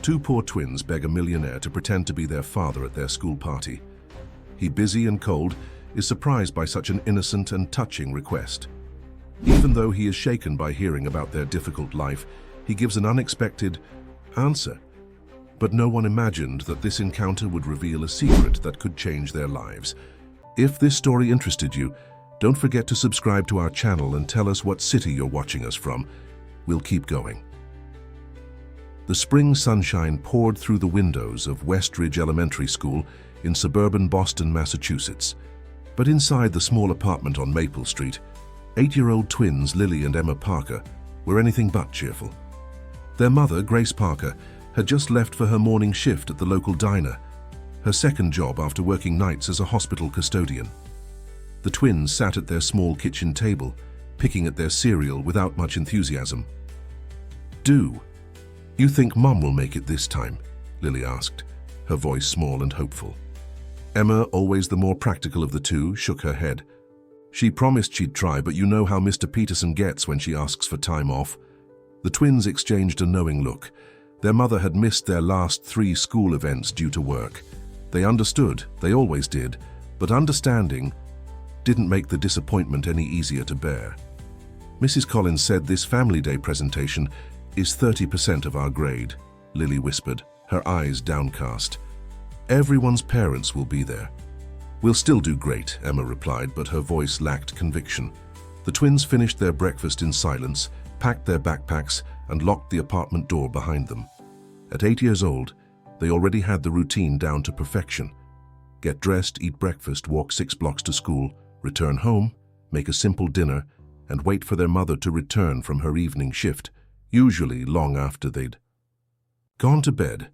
Two poor twins beg a millionaire to pretend to be their father at their school party. He, busy and cold, is surprised by such an innocent and touching request. Even though he is shaken by hearing about their difficult life, he gives an unexpected answer. But no one imagined that this encounter would reveal a secret that could change their lives. If this story interested you, don't forget to subscribe to our channel and tell us what city you're watching us from. We'll keep going. The spring sunshine poured through the windows of Westridge Elementary School in suburban Boston, Massachusetts. But inside the small apartment on Maple Street, 8-year-old twins Lily and Emma Parker were anything but cheerful. Their mother, Grace Parker, had just left for her morning shift at the local diner, her second job after working nights as a hospital custodian. The twins sat at their small kitchen table, picking at their cereal without much enthusiasm. "Do you think Mum will make it this time?" Lily asked, her voice small and hopeful. Emma, always the more practical of the two, shook her head. "She promised she'd try, but you know how Mr. Peterson gets when she asks for time off." The twins exchanged a knowing look. Their mother had missed their last 3 school events due to work. They understood, they always did, but understanding didn't make the disappointment any easier to bear. "Mrs. Collins said this Family Day presentation is 30% of our grade," Lily whispered, her eyes downcast. "Everyone's parents will be there." "We'll still do great," Emma replied, but her voice lacked conviction. The twins finished their breakfast in silence, packed their backpacks, and locked the apartment door behind them. At 8 years old, they already had the routine down to perfection. Get dressed, eat breakfast, walk 6 blocks to school, return home, make a simple dinner, and wait for their mother to return from her evening shift, usually long after they'd gone to bed.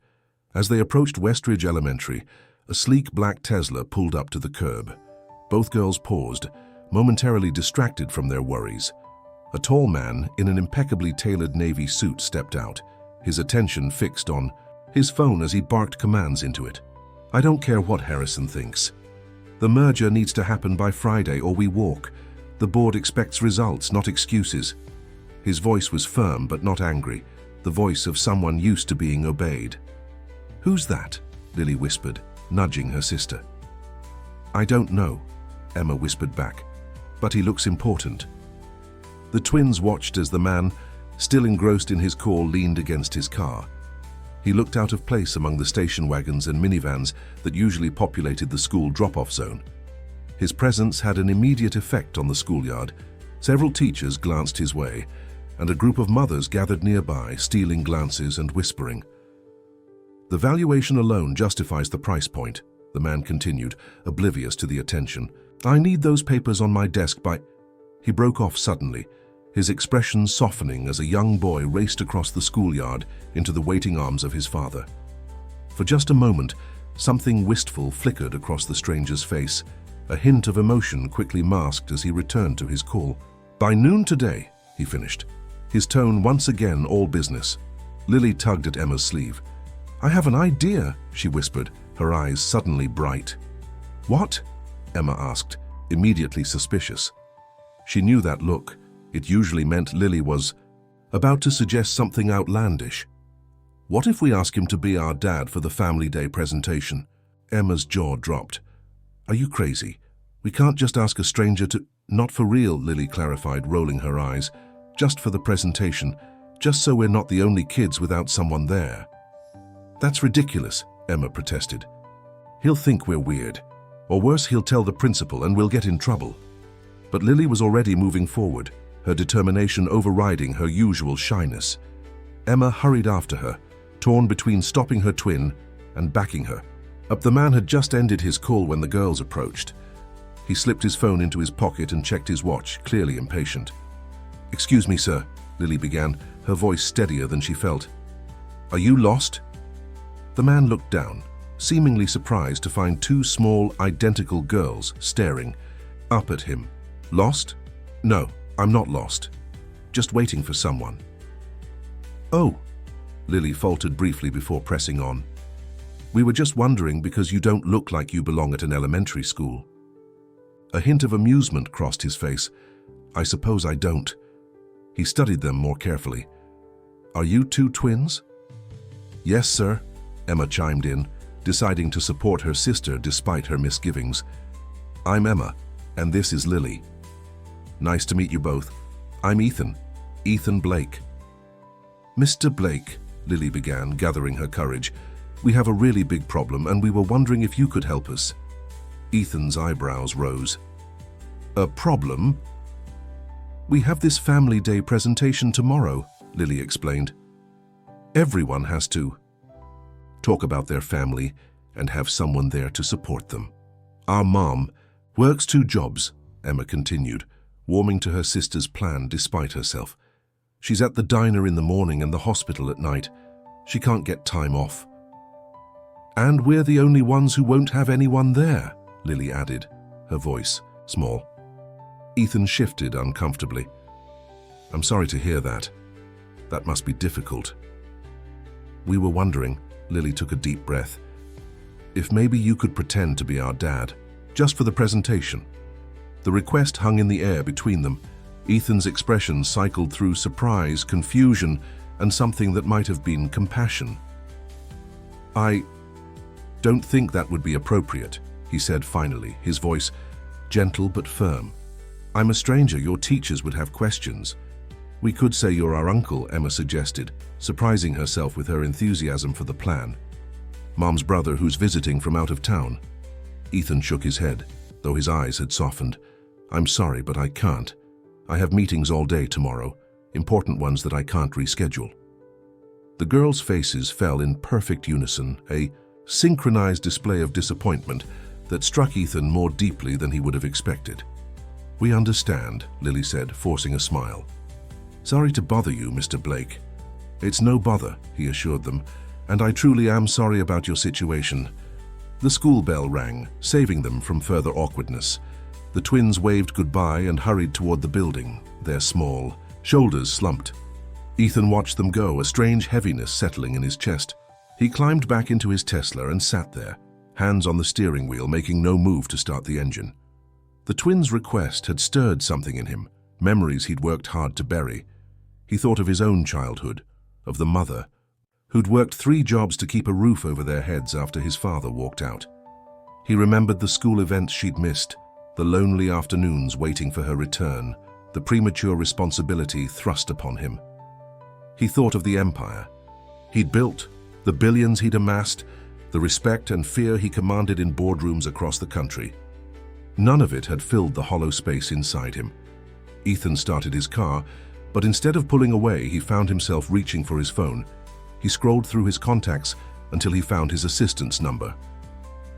As they approached Westridge Elementary, a sleek black Tesla pulled up to the curb. Both girls paused, momentarily distracted from their worries. A tall man in an impeccably tailored navy suit stepped out, his attention fixed on his phone as he barked commands into it. "I don't care what Harrison thinks. The merger needs to happen by Friday or we walk. The board expects results, not excuses." His voice was firm but not angry, the voice of someone used to being obeyed. "Who's that?" Lily whispered, nudging her sister. "I don't know," Emma whispered back, "but he looks important." The twins watched as the man, still engrossed in his call, leaned against his car. He looked out of place among the station wagons and minivans that usually populated the school drop-off zone. His presence had an immediate effect on the schoolyard. Several teachers glanced his way, and a group of mothers gathered nearby, stealing glances and whispering. "The valuation alone justifies the price point," the man continued, oblivious to the attention. "I need those papers on my desk by—" He broke off suddenly, his expression softening as a young boy raced across the schoolyard into the waiting arms of his father. For just a moment, something wistful flickered across the stranger's face, a hint of emotion quickly masked as he returned to his call. "By noon today," he finished, his tone once again all business. Lily tugged at Emma's sleeve. "I have an idea," she whispered, her eyes suddenly bright. "What?" Emma asked, immediately suspicious. She knew that look. It usually meant Lily was about to suggest something outlandish. "What if we ask him to be our dad for the Family Day presentation?" Emma's jaw dropped. "Are you crazy? We can't just ask a stranger to—" "Not for real," Lily clarified, rolling her eyes. "Just for the presentation, just so we're not the only kids without someone there." "That's ridiculous," Emma protested. "He'll think we're weird. Or worse, he'll tell the principal and we'll get in trouble." But Lily was already moving forward, her determination overriding her usual shyness. Emma hurried after her, torn between stopping her twin and backing her up. The man had just ended his call when the girls approached. He slipped his phone into his pocket and checked his watch, clearly impatient. "Excuse me, sir," Lily began, her voice steadier than she felt. "Are you lost?" The man looked down, seemingly surprised to find 2 small, identical girls staring up at him. "Lost? No, I'm not lost. Just waiting for someone." "Oh," Lily faltered briefly before pressing on. "We were just wondering because you don't look like you belong at an elementary school." A hint of amusement crossed his face. "I suppose I don't." He studied them more carefully. "Are you 2 twins?" Yes, sir, Emma chimed in, deciding to support her sister despite her misgivings. I'm Emma, and this is Lily. Nice to meet you both. I'm Ethan, Ethan Blake. Mr. Blake, Lily began, gathering her courage, we have a really big problem and we were wondering if you could help us. Ethan's eyebrows rose. A problem? We have this family day presentation tomorrow, Lily explained. Everyone has to talk about their family and have someone there to support them. Our mom works 2 jobs, Emma continued, warming to her sister's plan despite herself. She's at the diner in the morning and the hospital at night. She can't get time off. And we're the only ones who won't have anyone there, Lily added, her voice small. Ethan shifted uncomfortably. I'm sorry to hear that. That must be difficult. We were wondering, Lily took a deep breath, if maybe you could pretend to be our dad, just for the presentation. The request hung in the air between them. Ethan's expression cycled through surprise, confusion, and something that might have been compassion. I don't think that would be appropriate, he said finally, his voice gentle but firm. I'm a stranger, your teachers would have questions. We could say you're our uncle, Emma suggested, surprising herself with her enthusiasm for the plan. Mom's brother who's visiting from out of town. Ethan shook his head, though his eyes had softened. I'm sorry, but I can't. I have meetings all day tomorrow, important ones that I can't reschedule. The girls' faces fell in perfect unison, a synchronized display of disappointment that struck Ethan more deeply than he would have expected. We understand, Lily said, forcing a smile. Sorry to bother you, Mr. Blake. It's no bother, he assured them, and I truly am sorry about your situation. The school bell rang, saving them from further awkwardness. The twins waved goodbye and hurried toward the building, their small shoulders slumped. Ethan watched them go, a strange heaviness settling in his chest. He climbed back into his Tesla and sat there, hands on the steering wheel, making no move to start the engine. The twins' request had stirred something in him, memories he'd worked hard to bury. He thought of his own childhood, of the mother, who'd worked 3 jobs to keep a roof over their heads after his father walked out. He remembered the school events she'd missed, the lonely afternoons waiting for her return, the premature responsibility thrust upon him. He thought of the empire he'd built, the billions he'd amassed, the respect and fear he commanded in boardrooms across the country. None of it had filled the hollow space inside him. Ethan started his car, but instead of pulling away, he found himself reaching for his phone. He scrolled through his contacts until he found his assistant's number.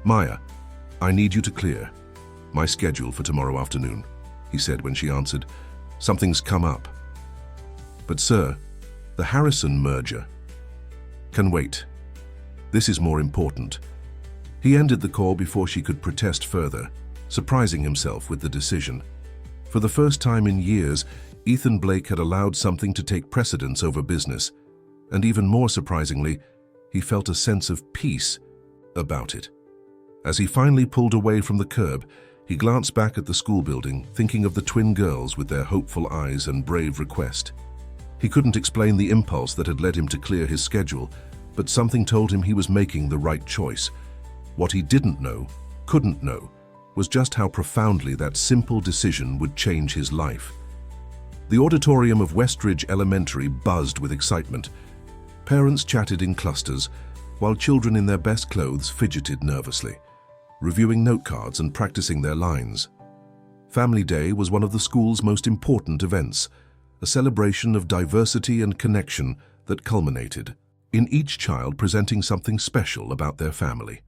Maya, I need you to clear my schedule for tomorrow afternoon, he said when she answered. Something's come up. But sir, the Harrison merger can wait. This is more important. He ended the call before she could protest further, surprising himself with the decision. For the first time in years, Ethan Blake had allowed something to take precedence over business, and even more surprisingly, he felt a sense of peace about it. As he finally pulled away from the curb, he glanced back at the school building, thinking of the twin girls with their hopeful eyes and brave request. He couldn't explain the impulse that had led him to clear his schedule, but something told him he was making the right choice. What he didn't know, couldn't know, was just how profoundly that simple decision would change his life. The auditorium of Westridge Elementary buzzed with excitement. Parents chatted in clusters, while children in their best clothes fidgeted nervously, reviewing note cards and practicing their lines. Family Day was one of the school's most important events, a celebration of diversity and connection that culminated in each child presenting something special about their family.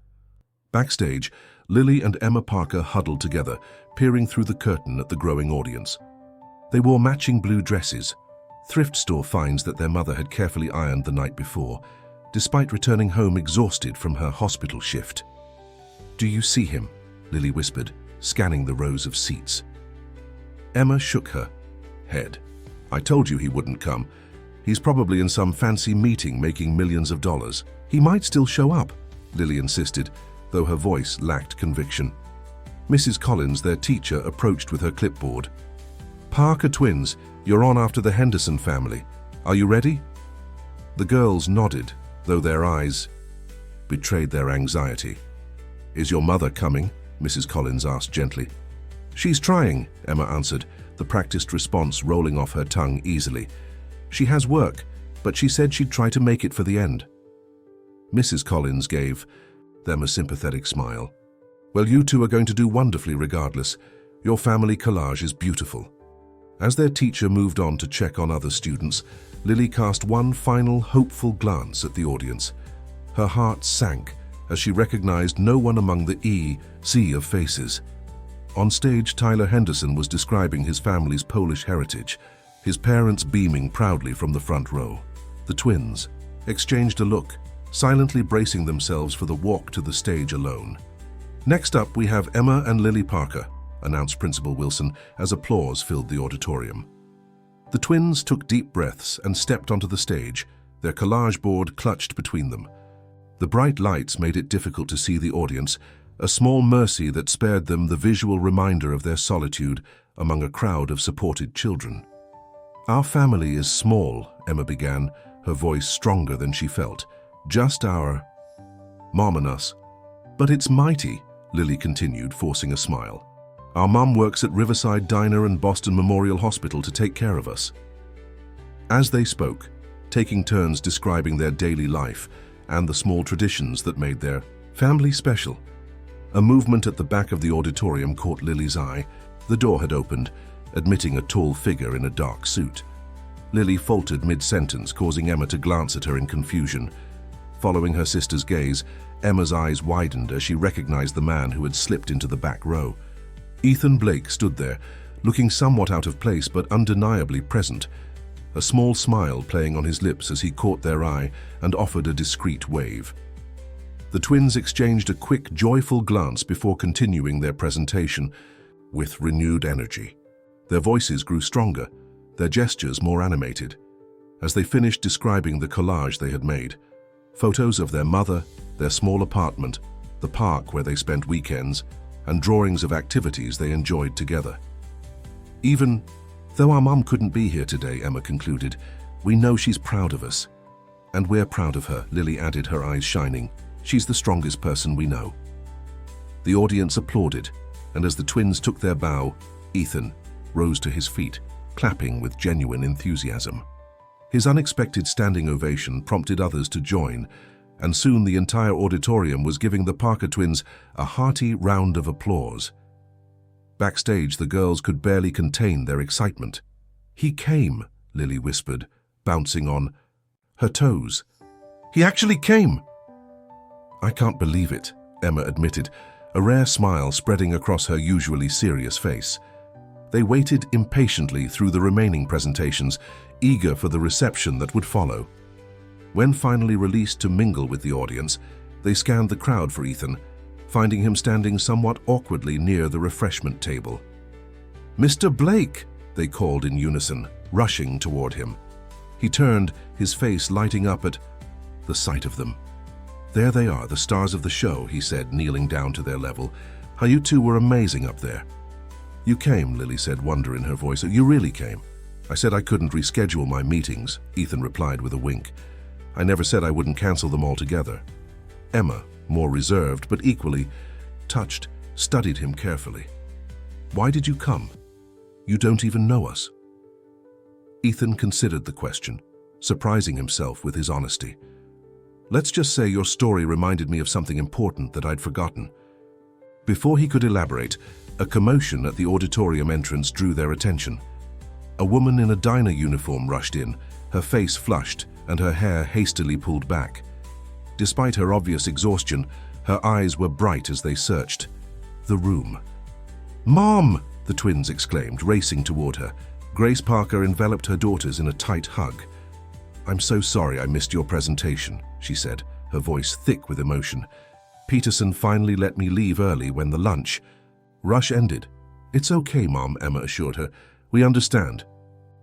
Backstage, Lily and Emma Parker huddled together, peering through the curtain at the growing audience. They wore matching blue dresses, thrift store finds that their mother had carefully ironed the night before, despite returning home exhausted from her hospital shift. Do you see him? Lily whispered, scanning the rows of seats. Emma shook her head. I told you he wouldn't come. He's probably in some fancy meeting making millions of dollars. He might still show up, Lily insisted, though her voice lacked conviction. Mrs. Collins, their teacher, approached with her clipboard. Parker twins, you're on after the Henderson family. Are you ready? The girls nodded, though their eyes betrayed their anxiety. "Is your mother coming?" Mrs. Collins asked gently. "She's trying," Emma answered, the practiced response rolling off her tongue easily. "She has work, but she said she'd try to make it for the end." Mrs. Collins gave them a sympathetic smile. "Well, you two are going to do wonderfully regardless. Your family collage is beautiful." As their teacher moved on to check on other students, Lily cast one final hopeful glance at the audience. Her heart sank as she recognized no one among the sea of faces. On stage, Tyler Henderson was describing his family's Polish heritage, his parents beaming proudly from the front row. The twins exchanged a look, silently bracing themselves for the walk to the stage alone. "Next up, we have Emma and Lily Parker," announced Principal Wilson as applause filled the auditorium. The twins took deep breaths and stepped onto the stage, their collage board clutched between them. The bright lights made it difficult to see the audience, a small mercy that spared them the visual reminder of their solitude among a crowd of supported children. "Our family is small," Emma began, her voice stronger than she felt. "Just our mom and us. But it's mighty," Lily continued, forcing a smile. "Our mom works at Riverside Diner and Boston Memorial Hospital to take care of us." As they spoke, taking turns describing their daily life and the small traditions that made their family special, a movement at the back of the auditorium caught Lily's eye. The door had opened, admitting a tall figure in a dark suit. Lily faltered mid-sentence, causing Emma to glance at her in confusion. Following her sister's gaze, Emma's eyes widened as she recognized the man who had slipped into the back row. Ethan Blake stood there, looking somewhat out of place but undeniably present, a small smile playing on his lips as he caught their eye and offered a discreet wave. The twins exchanged a quick, joyful glance before continuing their presentation with renewed energy. Their voices grew stronger, their gestures more animated. As they finished describing the collage they had made, photos of their mother, their small apartment, the park where they spent weekends, and drawings of activities they enjoyed together. "Even though our mom couldn't be here today," Emma concluded, "we know she's proud of us." "And we're proud of her," Lily added, her eyes shining. "She's the strongest person we know." The audience applauded, and as the twins took their bow, Ethan rose to his feet, clapping with genuine enthusiasm. His unexpected standing ovation prompted others to join, and soon the entire auditorium was giving the Parker twins a hearty round of applause. Backstage, the girls could barely contain their excitement. "He came," Lily whispered, bouncing on her toes. "He actually came!" "I can't believe it," Emma admitted, a rare smile spreading across her usually serious face. They waited impatiently through the remaining presentations, eager for the reception that would follow. When finally released to mingle with the audience, they scanned the crowd for Ethan, finding him standing somewhat awkwardly near the refreshment table. "Mr. Blake!" they called in unison, rushing toward him. He turned, his face lighting up at the sight of them. "There they are, the stars of the show," he said, kneeling down to their level. "How you two were amazing up there." "You came," Lily said, wonder in her voice. "You really came." "I said I couldn't reschedule my meetings," Ethan replied with a wink. "I never said I wouldn't cancel them altogether." Emma, more reserved but equally touched, studied him carefully. "Why did you come? You don't even know us." Ethan considered the question, surprising himself with his honesty. "Let's just say your story reminded me of something important that I'd forgotten." Before he could elaborate, a commotion at the auditorium entrance drew their attention. A woman in a diner uniform rushed in, her face flushed and her hair hastily pulled back. Despite her obvious exhaustion, her eyes were bright as they searched the room. "Mom!" the twins exclaimed, racing toward her. Grace Parker enveloped her daughters in a tight hug. "I'm so sorry I missed your presentation," she said, her voice thick with emotion. "Peterson finally let me leave early when the lunch rush ended." "It's okay, Mom," Emma assured her. "We understand."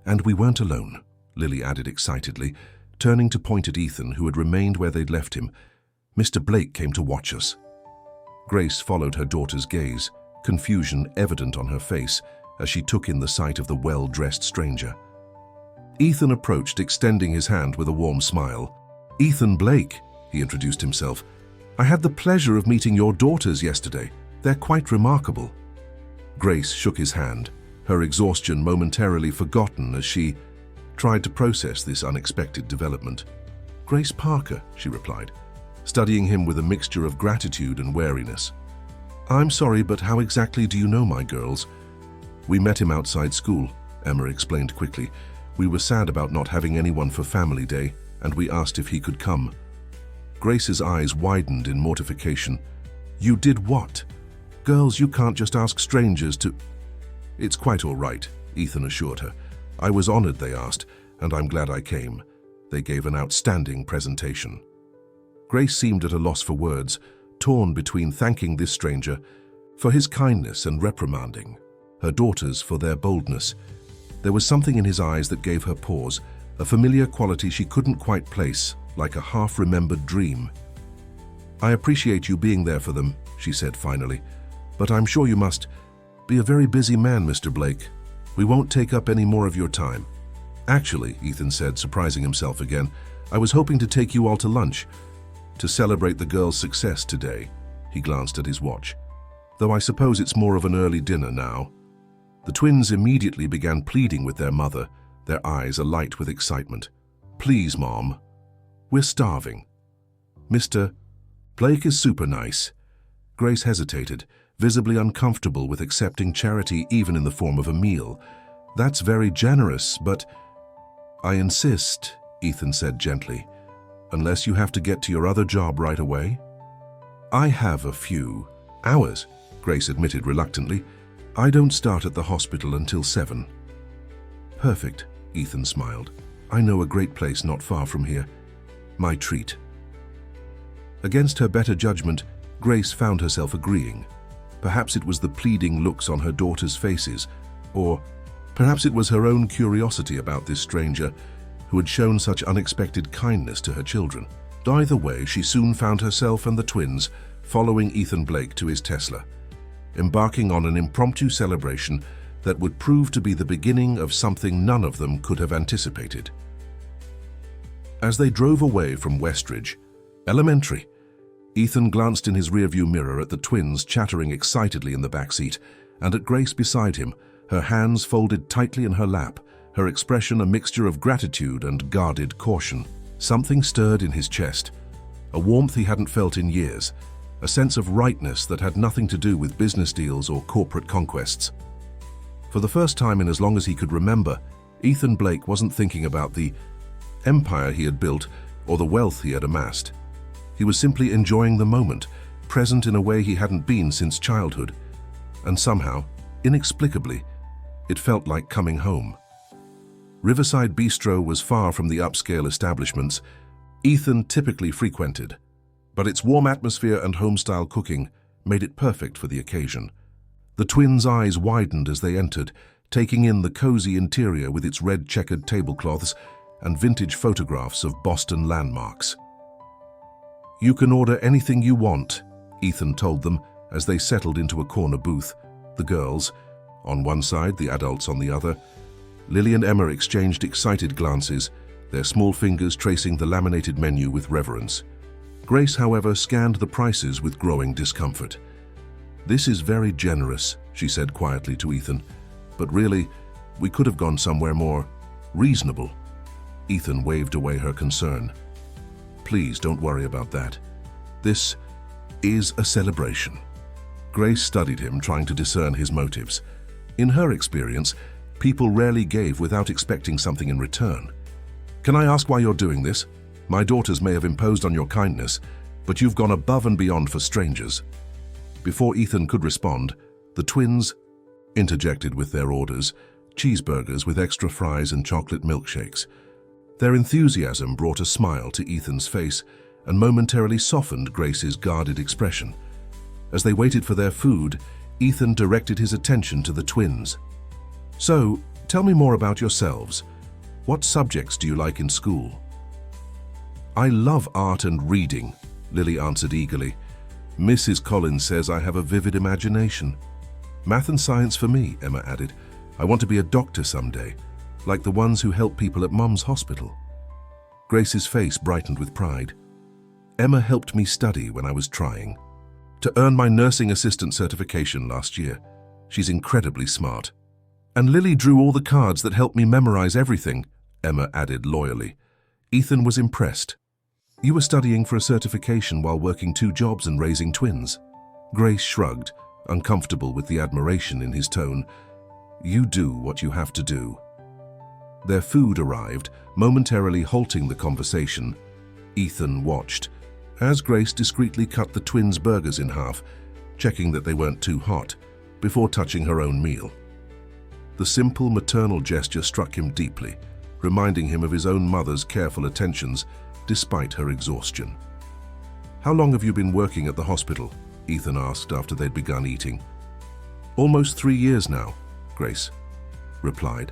"And we weren't alone," Lily added excitedly, turning to point at Ethan, who had remained where they'd left him. "Mr. Blake came to watch us." Grace followed her daughter's gaze, confusion evident on her face as she took in the sight of the well-dressed stranger. Ethan approached, extending his hand with a warm smile. Ethan Blake, he introduced himself. I had the pleasure of meeting your daughters yesterday. They're quite remarkable. Grace shook his hand, her exhaustion momentarily forgotten as she tried to process this unexpected development. Grace Parker, she replied, studying him with a mixture of gratitude and wariness. I'm sorry, but how exactly do you know my girls? We met him outside school, Emma explained quickly. We were sad about not having anyone for Family Day, and we asked if he could come. Grace's eyes widened in mortification. You did what? Girls, you can't just ask strangers to... It's quite all right, Ethan assured her. I was honored they asked, and I'm glad I came. They gave an outstanding presentation. Grace seemed at a loss for words, torn between thanking this stranger for his kindness and reprimanding her daughters for their boldness. There was something in his eyes that gave her pause, a familiar quality she couldn't quite place, like a half-remembered dream. I appreciate you being there for them, she said finally, but I'm sure you must be a very busy man, Mr. Blake. We won't take up any more of your time. Actually, Ethan said, surprising himself again, I was hoping to take you all to lunch to celebrate the girls' success today. He glanced at his watch. Though I suppose it's more of an early dinner now. The twins immediately began pleading with their mother, their eyes alight with excitement. Please, Mom. We're starving. Mr. Blake is super nice. Grace hesitated, visibly uncomfortable with accepting charity even in the form of a meal. That's very generous, but... I insist, Ethan said gently, unless you have to get to your other job right away. I have a few hours, Grace admitted reluctantly. I don't start at the hospital until 7. Perfect, Ethan smiled. I know a great place not far from here. My treat. Against her better judgment, Grace found herself agreeing. Perhaps it was the pleading looks on her daughters' faces, or perhaps it was her own curiosity about this stranger who had shown such unexpected kindness to her children. Either way, she soon found herself and the twins following Ethan Blake to his Tesla, embarking on an impromptu celebration that would prove to be the beginning of something none of them could have anticipated. As they drove away from Westridge Elementary, Ethan glanced in his rearview mirror at the twins chattering excitedly in the backseat and at Grace beside him, her hands folded tightly in her lap, her expression a mixture of gratitude and guarded caution. Something stirred in his chest, a warmth he hadn't felt in years, a sense of rightness that had nothing to do with business deals or corporate conquests. For the first time in as long as he could remember, Ethan Blake wasn't thinking about the empire he had built or the wealth he had amassed. He was simply enjoying the moment, present in a way he hadn't been since childhood. And somehow, inexplicably, it felt like coming home. Riverside Bistro was far from the upscale establishments Ethan typically frequented, but its warm atmosphere and home-style cooking made it perfect for the occasion. The twins' eyes widened as they entered, taking in the cozy interior with its red checkered tablecloths and vintage photographs of Boston landmarks. You can order anything you want, Ethan told them as they settled into a corner booth. The girls, on one side, the adults on the other. Lily and Emma exchanged excited glances, their small fingers tracing the laminated menu with reverence. Grace, however, scanned the prices with growing discomfort. This is very generous, she said quietly to Ethan, but really, we could have gone somewhere more reasonable. Ethan waved away her concern. Please don't worry about that. This is a celebration. Grace studied him, trying to discern his motives. In her experience, people rarely gave without expecting something in return. Can I ask why you're doing this? My daughters may have imposed on your kindness, but you've gone above and beyond for strangers. Before Ethan could respond, the twins interjected with their orders, cheeseburgers with extra fries and chocolate milkshakes. Their enthusiasm brought a smile to Ethan's face and momentarily softened Grace's guarded expression. As they waited for their food, Ethan directed his attention to the twins. So, tell me more about yourselves. What subjects do you like in school? I love art and reading, Lily answered eagerly. Mrs. Collins says I have a vivid imagination. Math and science for me, Emma added. I want to be a doctor someday, like the ones who help people at Mum's hospital. Grace's face brightened with pride. Emma helped me study when I was trying to earn my nursing assistant certification last year. She's incredibly smart. And Lily drew all the cards that helped me memorize everything, Emma added loyally. Ethan was impressed. You were studying for a certification while working 2 jobs and raising twins. Grace shrugged, uncomfortable with the admiration in his tone. You do what you have to do. Their food arrived, momentarily halting the conversation. Ethan watched as Grace discreetly cut the twins' burgers in half, checking that they weren't too hot, before touching her own meal. The simple maternal gesture struck him deeply, reminding him of his own mother's careful attentions despite her exhaustion. How long have you been working at the hospital? Ethan asked after they'd begun eating. Almost 3 years now, Grace replied.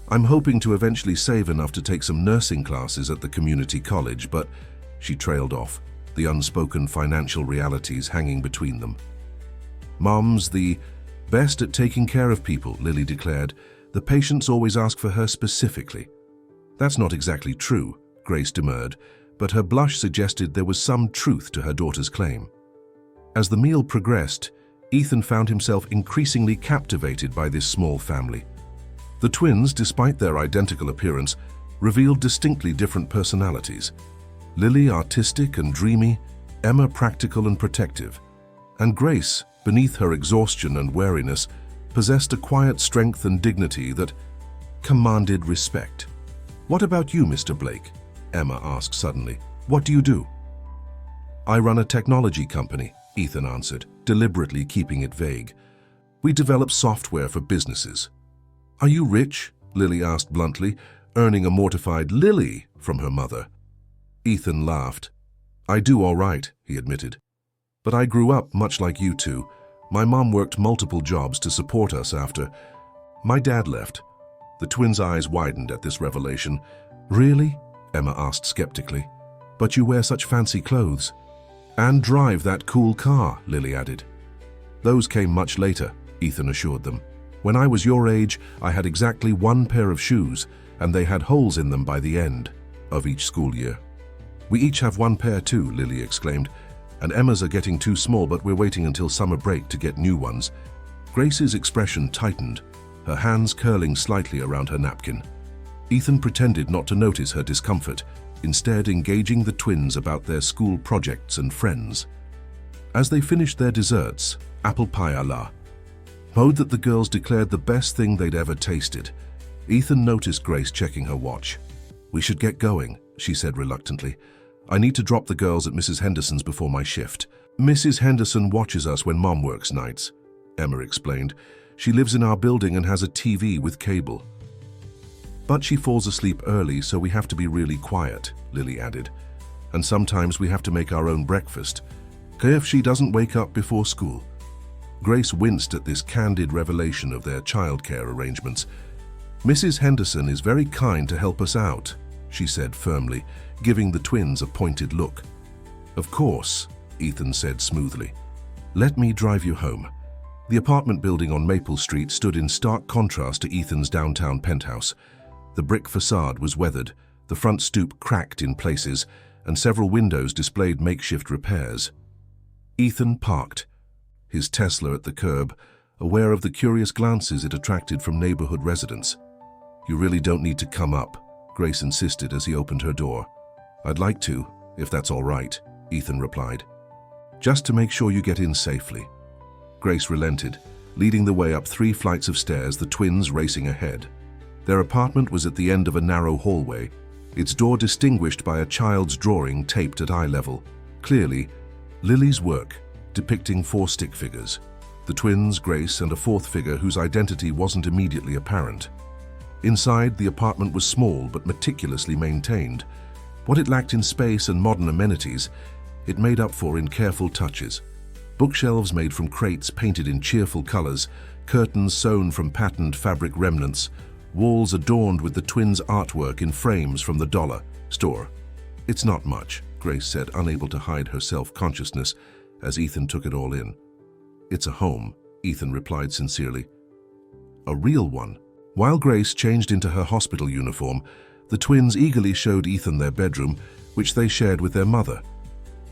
I'm hoping to eventually save enough to take some nursing classes at the community college, but she trailed off, the unspoken financial realities hanging between them. Mom's the best at taking care of people, Lily declared. The patients always ask for her specifically. That's not exactly true, Grace demurred, but her blush suggested there was some truth to her daughter's claim. As the meal progressed, Ethan found himself increasingly captivated by this small family. The twins, despite their identical appearance, revealed distinctly different personalities. Lily artistic and dreamy, Emma practical and protective, and Grace, beneath her exhaustion and weariness, possessed a quiet strength and dignity that commanded respect. What about you, Mr. Blake? Emma asked suddenly. What do you do? I run a technology company, Ethan answered, deliberately keeping it vague. We develop software for businesses. Are you rich? Lily asked bluntly, earning a mortified "Lily" from her mother. Ethan laughed. I do all right, he admitted. But I grew up much like you two. My mom worked multiple jobs to support us after my dad left. The twins' eyes widened at this revelation. Really? Emma asked skeptically. But you wear such fancy clothes. And drive that cool car, Lily added. Those came much later, Ethan assured them. When I was your age, I had exactly 1 pair of shoes, and they had holes in them by the end of each school year. We each have 1 pair too, Lily exclaimed. And Emma's are getting too small, but we're waiting until summer break to get new ones. Grace's expression tightened, her hands curling slightly around her napkin. Ethan pretended not to notice her discomfort, instead engaging the twins about their school projects and friends. As they finished their desserts, apple pie à la mode that the girls declared the best thing they'd ever tasted, Ethan noticed Grace checking her watch. We should get going, she said reluctantly. I need to drop the girls at Mrs. Henderson's before my shift. Mrs. Henderson watches us when Mom works nights, Emma explained. She lives in our building and has a TV with cable. But she falls asleep early, so we have to be really quiet, Lily added. And sometimes we have to make our own breakfast, if she doesn't wake up before school. Grace winced at this candid revelation of their childcare arrangements. Mrs. Henderson is very kind to help us out, she said firmly, giving the twins a pointed look. Of course, Ethan said smoothly. Let me drive you home. The apartment building on Maple Street stood in stark contrast to Ethan's downtown penthouse. The brick facade was weathered, the front stoop cracked in places, and several windows displayed makeshift repairs. Ethan parked, his Tesla at the curb, aware of the curious glances it attracted from neighborhood residents. You really don't need to come up, Grace insisted as he opened her door. I'd like to, if that's all right, Ethan replied. Just to make sure you get in safely. Grace relented, leading the way up 3 flights of stairs, the twins racing ahead. Their apartment was at the end of a narrow hallway, its door distinguished by a child's drawing taped at eye level. Clearly, Lily's work, depicting 4 stick figures. The twins, Grace, and a 4th figure whose identity wasn't immediately apparent. Inside, the apartment was small but meticulously maintained. What it lacked in space and modern amenities, it made up for in careful touches. Bookshelves made from crates painted in cheerful colors, curtains sewn from patterned fabric remnants, walls adorned with the twins' artwork in frames from the dollar store. It's not much, Grace said, unable to hide her self-consciousness as Ethan took it all in. It's a home, Ethan replied sincerely. A real one. While Grace changed into her hospital uniform, The twins eagerly showed Ethan their bedroom, which they shared with their mother.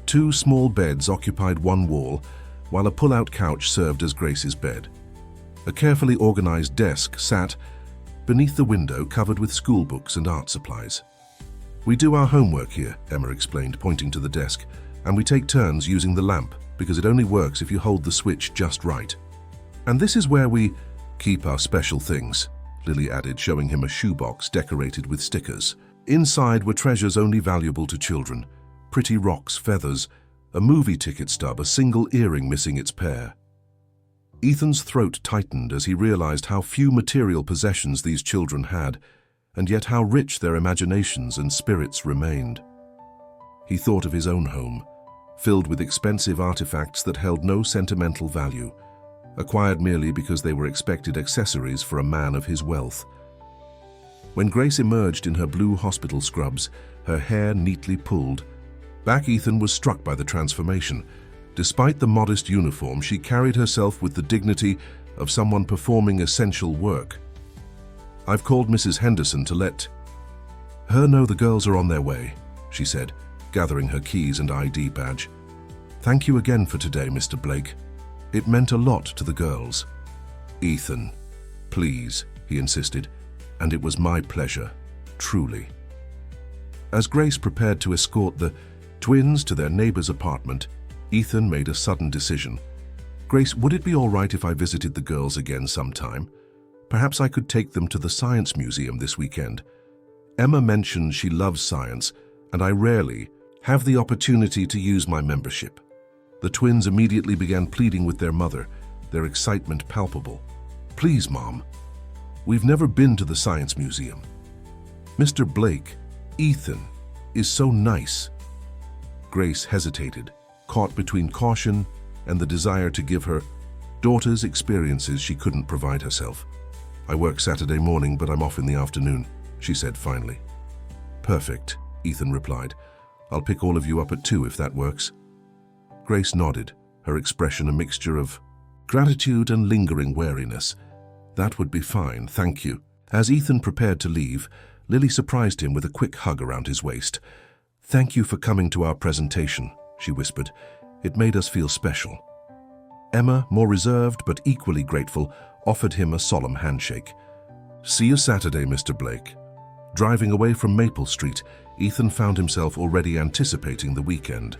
2 small beds occupied one wall, while a pull-out couch served as Grace's bed. A carefully organized desk sat beneath the window, covered with school books and art supplies. "We do our homework here," Emma explained, pointing to the desk, "and we take turns using the lamp, because it only works if you hold the switch just right. And this is where we keep our special things," Lily added, showing him a shoebox decorated with stickers. Inside were treasures only valuable to children: pretty rocks, feathers, a movie ticket stub, a single earring missing its pair. Ethan's throat tightened as he realized how few material possessions these children had, and yet how rich their imaginations and spirits remained. He thought of his own home, filled with expensive artifacts that held no sentimental value, acquired merely because they were expected accessories for a man of his wealth. When Grace emerged in her blue hospital scrubs, her hair neatly pulled back, Ethan was struck by the transformation. Despite the modest uniform, she carried herself with the dignity of someone performing essential work. "I've called Mrs. Henderson to let her know the girls are on their way," she said, gathering her keys and ID badge. "Thank you again for today, Mr. Blake. It meant a lot to the girls." "Ethan, please," he insisted, "and it was my pleasure, truly." As Grace prepared to escort the twins to their neighbor's apartment, Ethan made a sudden decision. "Grace, would it be all right if I visited the girls again sometime? Perhaps I could take them to the Science Museum this weekend. Emma mentioned she loves science, and I rarely have the opportunity to use my membership." The twins immediately began pleading with their mother, their excitement palpable. "Please, Mom. We've never been to the Science Museum. Mr. Blake, Ethan, is so nice." Grace hesitated, caught between caution and the desire to give her daughter's experiences she couldn't provide herself. "I work Saturday morning, but I'm off in the afternoon," she said finally. "Perfect," Ethan replied. "I'll pick all of you up at 2 if that works." Grace nodded, her expression a mixture of gratitude and lingering wariness. "That would be fine, thank you." As Ethan prepared to leave, Lily surprised him with a quick hug around his waist. "Thank you for coming to our presentation," she whispered. "It made us feel special." Emma, more reserved but equally grateful, offered him a solemn handshake. "See you Saturday, Mr. Blake." Driving away from Maple Street, Ethan found himself already anticipating the weekend.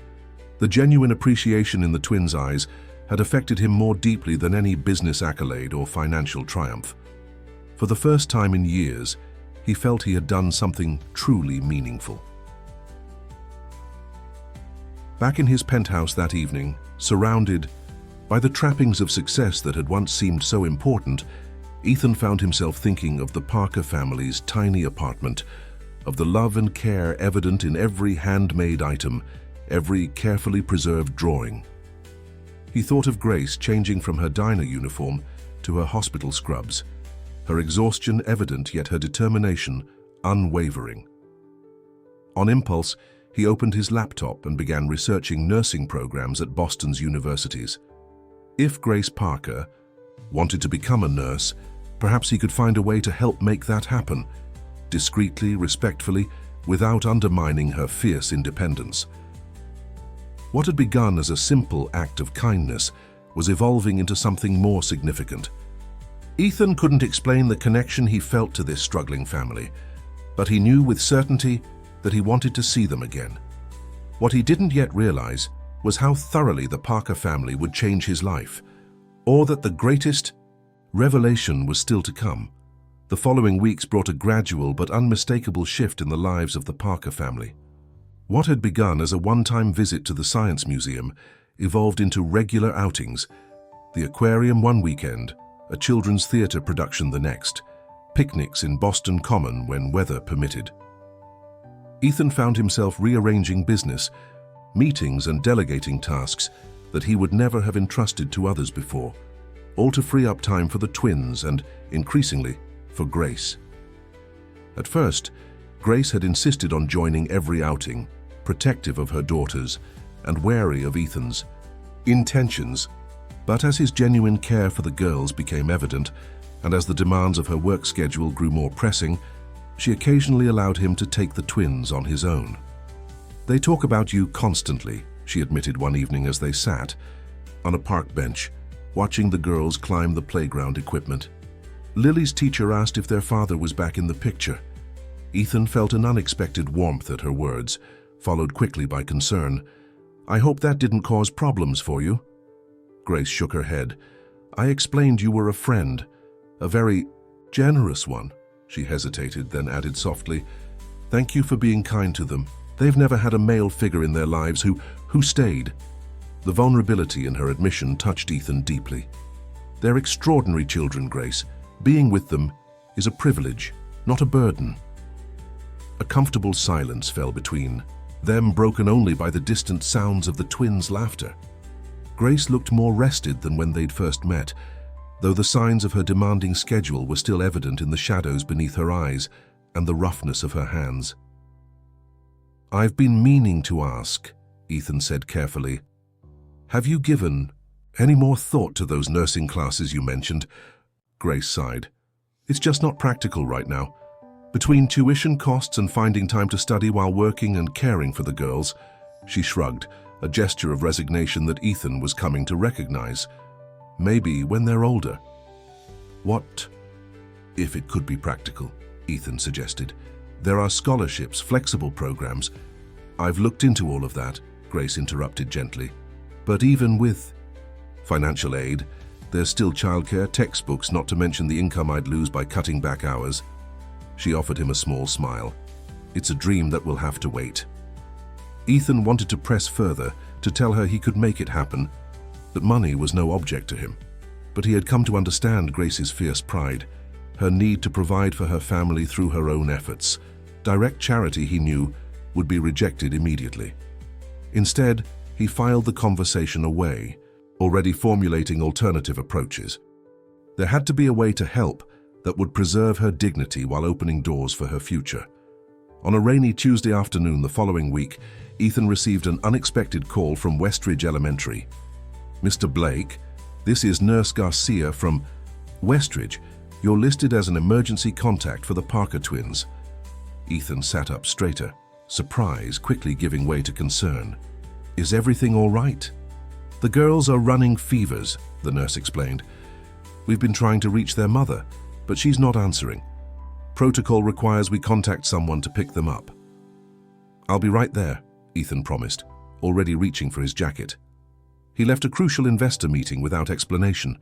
The genuine appreciation in the twins' eyes had affected him more deeply than any business accolade or financial triumph. For the first time in years, he felt he had done something truly meaningful. Back in his penthouse that evening, surrounded by the trappings of success that had once seemed so important, Ethan found himself thinking of the Parker family's tiny apartment, of the love and care evident in every handmade item, every carefully preserved drawing. He thought of Grace changing from her diner uniform to her hospital scrubs, her exhaustion evident yet her determination unwavering. On impulse, he opened his laptop and began researching nursing programs at Boston's universities. If Grace Parker wanted to become a nurse, perhaps he could find a way to help make that happen, discreetly, respectfully, without undermining her fierce independence. What had begun as a simple act of kindness was evolving into something more significant. Ethan couldn't explain the connection he felt to this struggling family, but he knew with certainty that he wanted to see them again. What he didn't yet realize was how thoroughly the Parker family would change his life, or that the greatest revelation was still to come. The following weeks brought a gradual but unmistakable shift in the lives of the Parker family. What had begun as a one-time visit to the Science Museum evolved into regular outings: the aquarium one weekend, a children's theater production the next, picnics in Boston Common when weather permitted. Ethan found himself rearranging business, meetings and delegating tasks that he would never have entrusted to others before, all to free up time for the twins and, increasingly, for Grace. At first, Grace had insisted on joining every outing, protective of her daughters and wary of Ethan's intentions. But as his genuine care for the girls became evident, and as the demands of her work schedule grew more pressing, she occasionally allowed him to take the twins on his own. "They talk about you constantly," she admitted one evening as they sat on a park bench, watching the girls climb the playground equipment. Lily's teacher asked if their father was back in the picture. Ethan felt an unexpected warmth at her words, followed quickly by concern. "I hope that didn't cause problems for you." Grace shook her head. "I explained you were a friend, a very generous one." She hesitated, then added softly, "Thank you for being kind to them. They've never had a male figure in their lives who stayed." The vulnerability in her admission touched Ethan deeply. "They're extraordinary children, Grace. Being with them is a privilege, not a burden." A comfortable silence fell between them, broken only by the distant sounds of the twins' laughter. Grace looked more rested than when they'd first met, though the signs of her demanding schedule were still evident in the shadows beneath her eyes and the roughness of her hands. "I've been meaning to ask," Ethan said carefully. "Have you given any more thought to those nursing classes you mentioned?" Grace sighed. "It's just not practical right now. Between tuition costs and finding time to study while working and caring for the girls," she shrugged, a gesture of resignation that Ethan was coming to recognize. "Maybe when they're older." "What if it could be practical?" Ethan suggested. "There are scholarships, flexible programs." "I've looked into all of that," Grace interrupted gently. "But even with financial aid, there's still childcare, textbooks, not to mention the income I'd lose by cutting back hours." She offered him a small smile. "It's a dream that will have to wait." Ethan wanted to press further, to tell her he could make it happen, that money was no object to him. But he had come to understand Grace's fierce pride, her need to provide for her family through her own efforts. Direct charity, he knew, would be rejected immediately. Instead, he filed the conversation away, already formulating alternative approaches. There had to be a way to help that would preserve her dignity while opening doors for her future. On a rainy Tuesday afternoon the following week, Ethan received an unexpected call from Westridge Elementary. "Mr. Blake, this is Nurse Garcia from Westridge. You're listed as an emergency contact for the Parker twins." Ethan sat up straighter, surprise quickly giving way to concern. "Is everything all right?" "The girls are running fevers," the nurse explained. "We've been trying to reach their mother, but she's not answering. Protocol requires we contact someone to pick them up." "I'll be right there," Ethan promised, already reaching for his jacket. He left a crucial investor meeting without explanation,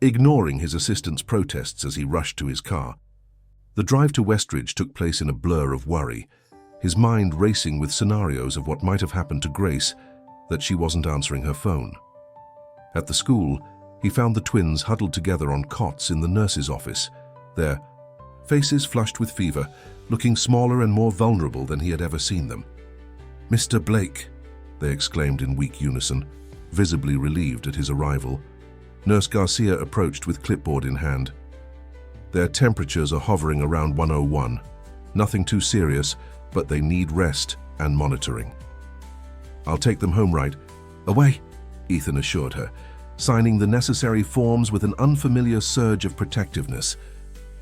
ignoring his assistant's protests as he rushed to his car. The drive to Westridge took place in a blur of worry, his mind racing with scenarios of what might have happened to Grace, that she wasn't answering her phone. At the school, he found the twins huddled together on cots in the nurse's office, their faces flushed with fever, looking smaller and more vulnerable than he had ever seen them. "Mr. Blake," they exclaimed in weak unison, visibly relieved at his arrival. Nurse Garcia approached with clipboard in hand. "Their temperatures are hovering around 101. Nothing too serious, but they need rest and monitoring." "I'll take them home right away," Ethan assured her, signing the necessary forms with an unfamiliar surge of protectiveness.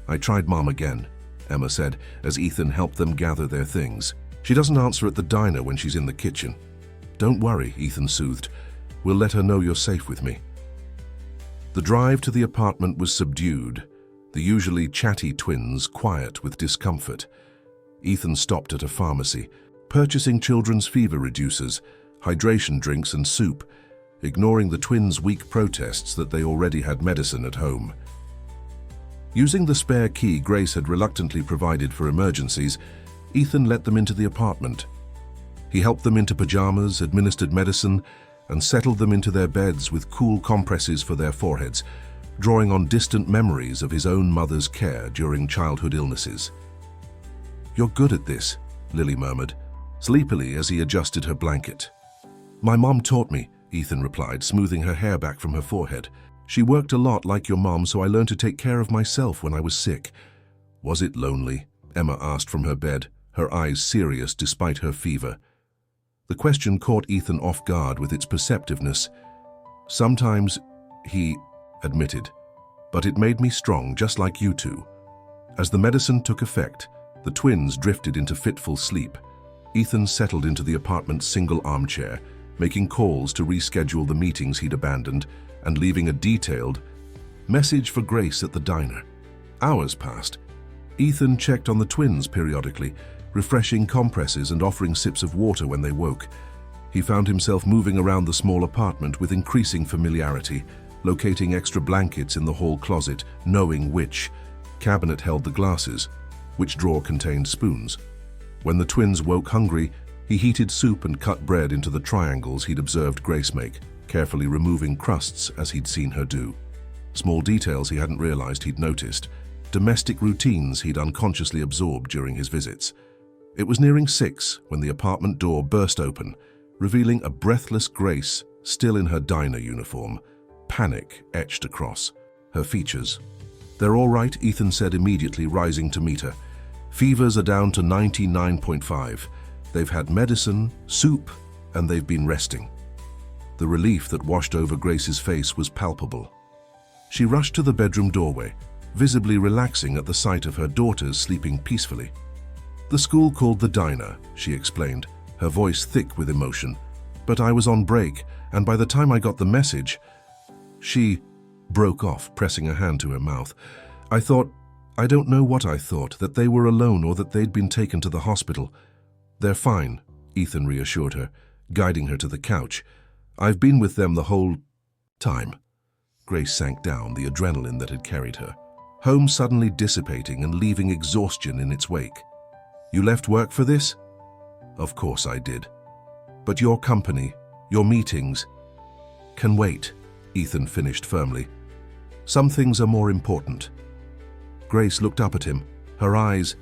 "I tried Mom again," Emma said, as Ethan helped them gather their things. "She doesn't answer at the diner when she's in the kitchen." "Don't worry," Ethan soothed. "We'll let her know you're safe with me." The drive to the apartment was subdued, the usually chatty twins quiet with discomfort. Ethan stopped at a pharmacy, purchasing children's fever reducers, hydration drinks and soup, ignoring the twins' weak protests that they already had medicine at home. Using the spare key Grace had reluctantly provided for emergencies, Ethan let them into the apartment. He helped them into pajamas, administered medicine, and settled them into their beds with cool compresses for their foreheads, drawing on distant memories of his own mother's care during childhood illnesses. "You're good at this," Lily murmured, sleepily as he adjusted her blanket. "My mom taught me," Ethan replied, smoothing her hair back from her forehead. "She worked a lot like your mom, so I learned to take care of myself when I was sick." "Was it lonely?" Emma asked from her bed, her eyes serious despite her fever. The question caught Ethan off guard with its perceptiveness. "Sometimes," he admitted, "but it made me strong, just like you two." As the medicine took effect, The twins drifted into fitful sleep. Ethan settled into the apartment's single armchair, making calls to reschedule the meetings he'd abandoned and leaving a detailed message for Grace at the diner. Hours passed. Ethan checked on the twins periodically, refreshing compresses and offering sips of water when they woke. He found himself moving around the small apartment with increasing familiarity, locating extra blankets in the hall closet, knowing which cabinet held the glasses, which drawer contained spoons. When the twins woke hungry, he heated soup and cut bread into the triangles he'd observed Grace make, carefully removing crusts as he'd seen her do. Small details he hadn't realized he'd noticed, domestic routines he'd unconsciously absorbed during his visits. It was nearing 6 when the apartment door burst open, revealing a breathless Grace still in her diner uniform, panic etched across her features. "They're all right," Ethan said immediately, rising to meet her. "Fevers are down to 99.5. They've had medicine, soup, and they've been resting." The relief that washed over Grace's face was palpable. She rushed to the bedroom doorway, visibly relaxing at the sight of her daughters sleeping peacefully. "The school called the diner," she explained, her voice thick with emotion. "But I was on break, and by the time I got the message..." She broke off, pressing a hand to her mouth. I don't know what I thought, that they were alone or that they'd been taken to the hospital." "They're fine," Ethan reassured her, guiding her to the couch. "I've been with them the whole time." Grace sank down, the adrenaline that had carried her. Home suddenly dissipating and leaving exhaustion in its wake. "You left work for this?" "Of course I did. But your company, your meetings, can wait," Ethan finished firmly. "Some things are more important." Grace looked up at him, her eyes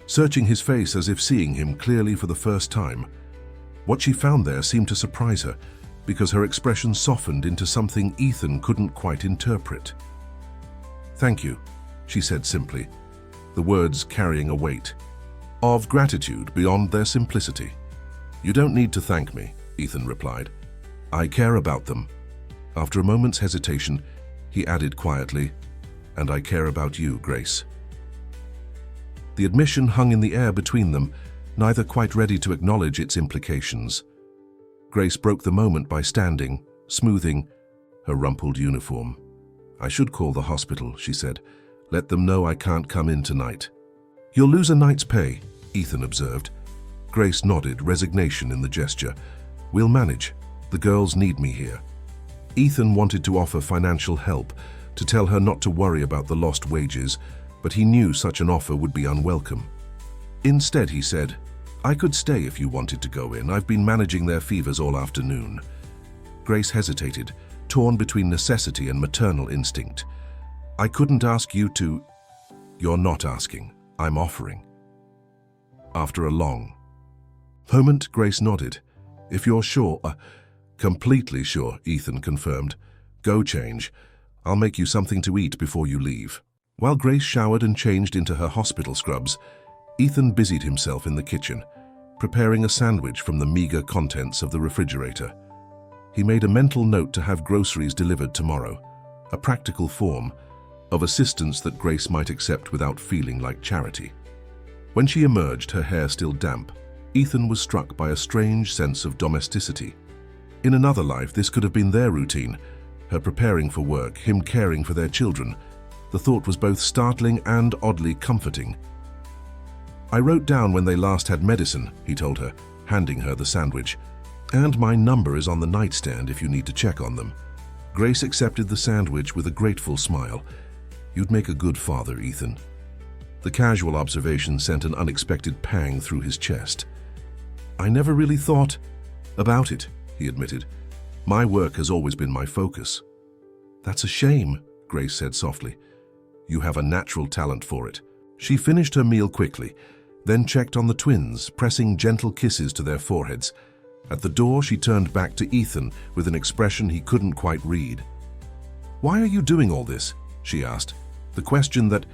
searching his face as if seeing him clearly for the first time. What she found there seemed to surprise her, because her expression softened into something Ethan couldn't quite interpret. "Thank you," she said simply, the words carrying a weight of gratitude beyond their simplicity. "You don't need to thank me," Ethan replied. "I care about them." After a moment's hesitation, he added quietly, "And I care about you, Grace." The admission hung in the air between them, neither quite ready to acknowledge its implications. Grace broke the moment by standing, smoothing her rumpled uniform. "I should call the hospital," she said. "Let them know I can't come in tonight." "You'll lose a night's pay," Ethan observed. Grace nodded, resignation in the gesture. "We'll manage. The girls need me here." Ethan wanted to offer financial help, to tell her not to worry about the lost wages, but he knew such an offer would be unwelcome. Instead, he said, "I could stay if you wanted to go in. I've been managing their fevers all afternoon." Grace hesitated, torn between necessity and maternal instinct. "I couldn't ask you to..." "You're not asking. I'm offering." After a long moment, Grace nodded. "If you're sure..." "Completely sure," Ethan confirmed. "Go change. I'll make you something to eat before you leave." While Grace showered and changed into her hospital scrubs, Ethan busied himself in the kitchen, preparing a sandwich from the meager contents of the refrigerator. He made a mental note to have groceries delivered tomorrow, a practical form of assistance that Grace might accept without feeling like charity. When she emerged, her hair still damp, Ethan was struck by a strange sense of domesticity. In another life, this could have been their routine, her preparing for work, him caring for their children. The thought was both startling and oddly comforting. "I wrote down when they last had medicine," he told her, handing her the sandwich. "And my number is on the nightstand if you need to check on them." Grace accepted the sandwich with a grateful smile. "You'd make a good father, Ethan." The casual observation sent an unexpected pang through his chest. "I never really thought about it," he admitted. "My work has always been my focus." "That's a shame," Grace said softly. "You have a natural talent for it." She finished her meal quickly, then checked on the twins, pressing gentle kisses to their foreheads. At the door, she turned back to Ethan with an expression he couldn't quite read. "Why are you doing all this?" she asked, the question that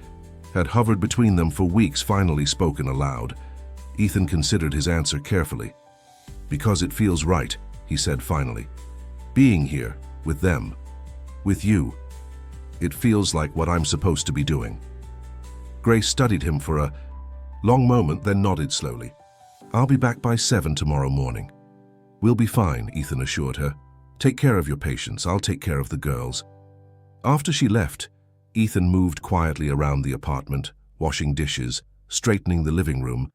had hovered between them for weeks finally spoken aloud. Ethan considered his answer carefully. "Because it feels right," he said finally. "Being here, with them, with you, it feels like what I'm supposed to be doing." Grace studied him for a Long moment, then nodded slowly. "I'll be back by 7 tomorrow morning." "We'll be fine," Ethan assured her. "Take care of your patients, I'll take care of the girls." After she left, Ethan moved quietly around the apartment, washing dishes, straightening the living room,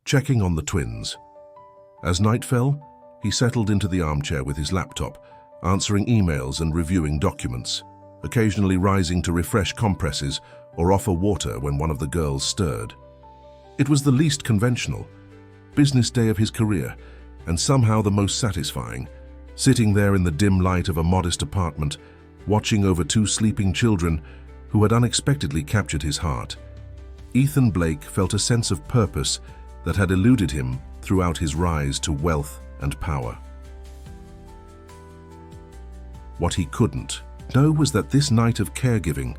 checking on the twins. As night fell, he settled into the armchair with his laptop, answering emails and reviewing documents, occasionally rising to refresh compresses or offer water when one of the girls stirred. It was the least conventional business day of his career, and somehow the most satisfying, sitting there in the dim light of a modest apartment, watching over 2 sleeping children who had unexpectedly captured his heart. Ethan Blake felt a sense of purpose that had eluded him throughout his rise to wealth and power. What he couldn't know was that this night of caregiving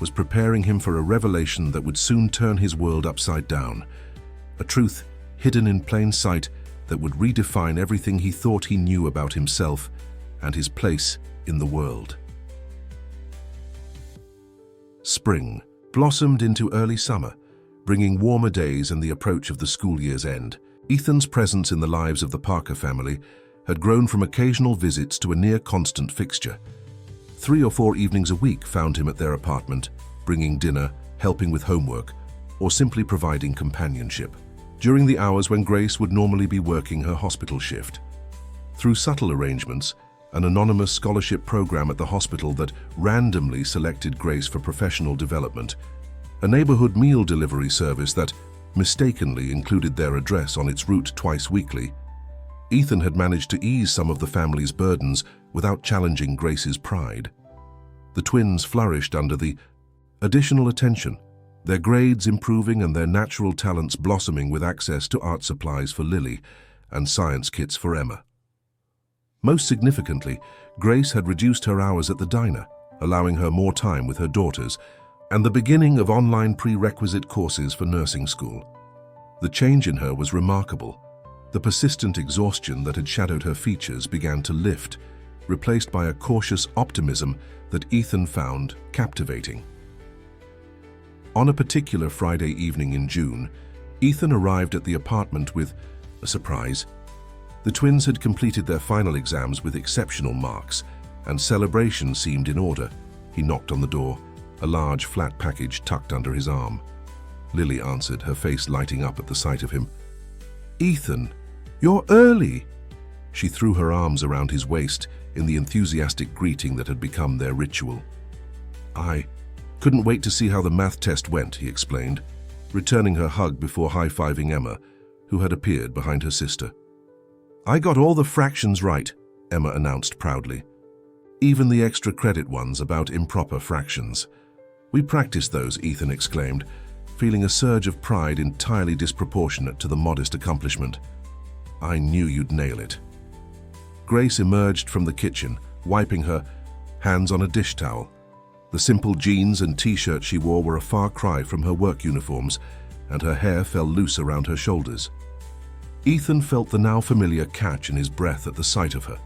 was preparing him for a revelation that would soon turn his world upside down, a truth hidden in plain sight that would redefine everything he thought he knew about himself and his place in the world. Spring blossomed into early summer, bringing warmer days and the approach of the school year's end. Ethan's presence in the lives of the Parker family had grown from occasional visits to a near-constant fixture. 3 or 4 evenings a week found him at their apartment, bringing dinner, helping with homework, or simply providing companionship, during the hours when Grace would normally be working her hospital shift. Through subtle arrangements, an anonymous scholarship program at the hospital that randomly selected Grace for professional development, a neighborhood meal delivery service that mistakenly included their address on its route twice weekly, Ethan had managed to ease some of the family's burdens without challenging Grace's pride. The twins flourished under the additional attention, their grades improving and their natural talents blossoming with access to art supplies for Lily and science kits for Emma. Most significantly, Grace had reduced her hours at the diner, allowing her more time with her daughters, and the beginning of online prerequisite courses for nursing school. The change in her was remarkable. The persistent exhaustion that had shadowed her features began to lift, replaced by a cautious optimism that Ethan found captivating. On a particular Friday evening in June, Ethan arrived at the apartment with a surprise. The twins had completed their final exams with exceptional marks, and celebration seemed in order. He knocked on the door, a large flat package tucked under his arm. Lily answered, her face lighting up at the sight of him. "Ethan, you're early!" She threw her arms around his waist in the enthusiastic greeting that had become their ritual. "I couldn't wait to see how the math test went," he explained, returning her hug before high-fiving Emma, who had appeared behind her sister. "I got all the fractions right," Emma announced proudly. "Even the extra credit ones about improper fractions. We practiced those," Ethan exclaimed, feeling a surge of pride entirely disproportionate to the modest accomplishment. "I knew you'd nail it." Grace emerged from the kitchen, wiping her hands on a dish towel. The simple jeans and t-shirt she wore were a far cry from her work uniforms, and her hair fell loose around her shoulders. Ethan felt the now familiar catch in his breath at the sight of her.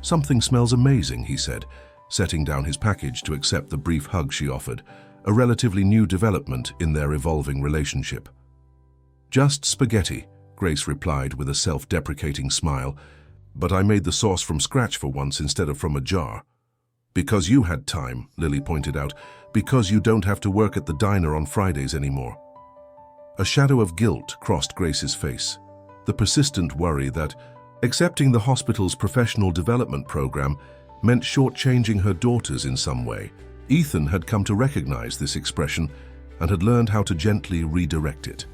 "Something smells amazing," he said, setting down his package to accept the brief hug she offered, a relatively new development in their evolving relationship. "Just spaghetti," Grace replied with a self-deprecating smile, "but I made the sauce from scratch for once instead of from a jar." "Because you had time," Lily pointed out, "because you don't have to work at the diner on Fridays anymore." A shadow of guilt crossed Grace's face, the persistent worry that accepting the hospital's professional development program meant shortchanging her daughters in some way. Ethan had come to recognize this expression and had learned how to gently redirect it.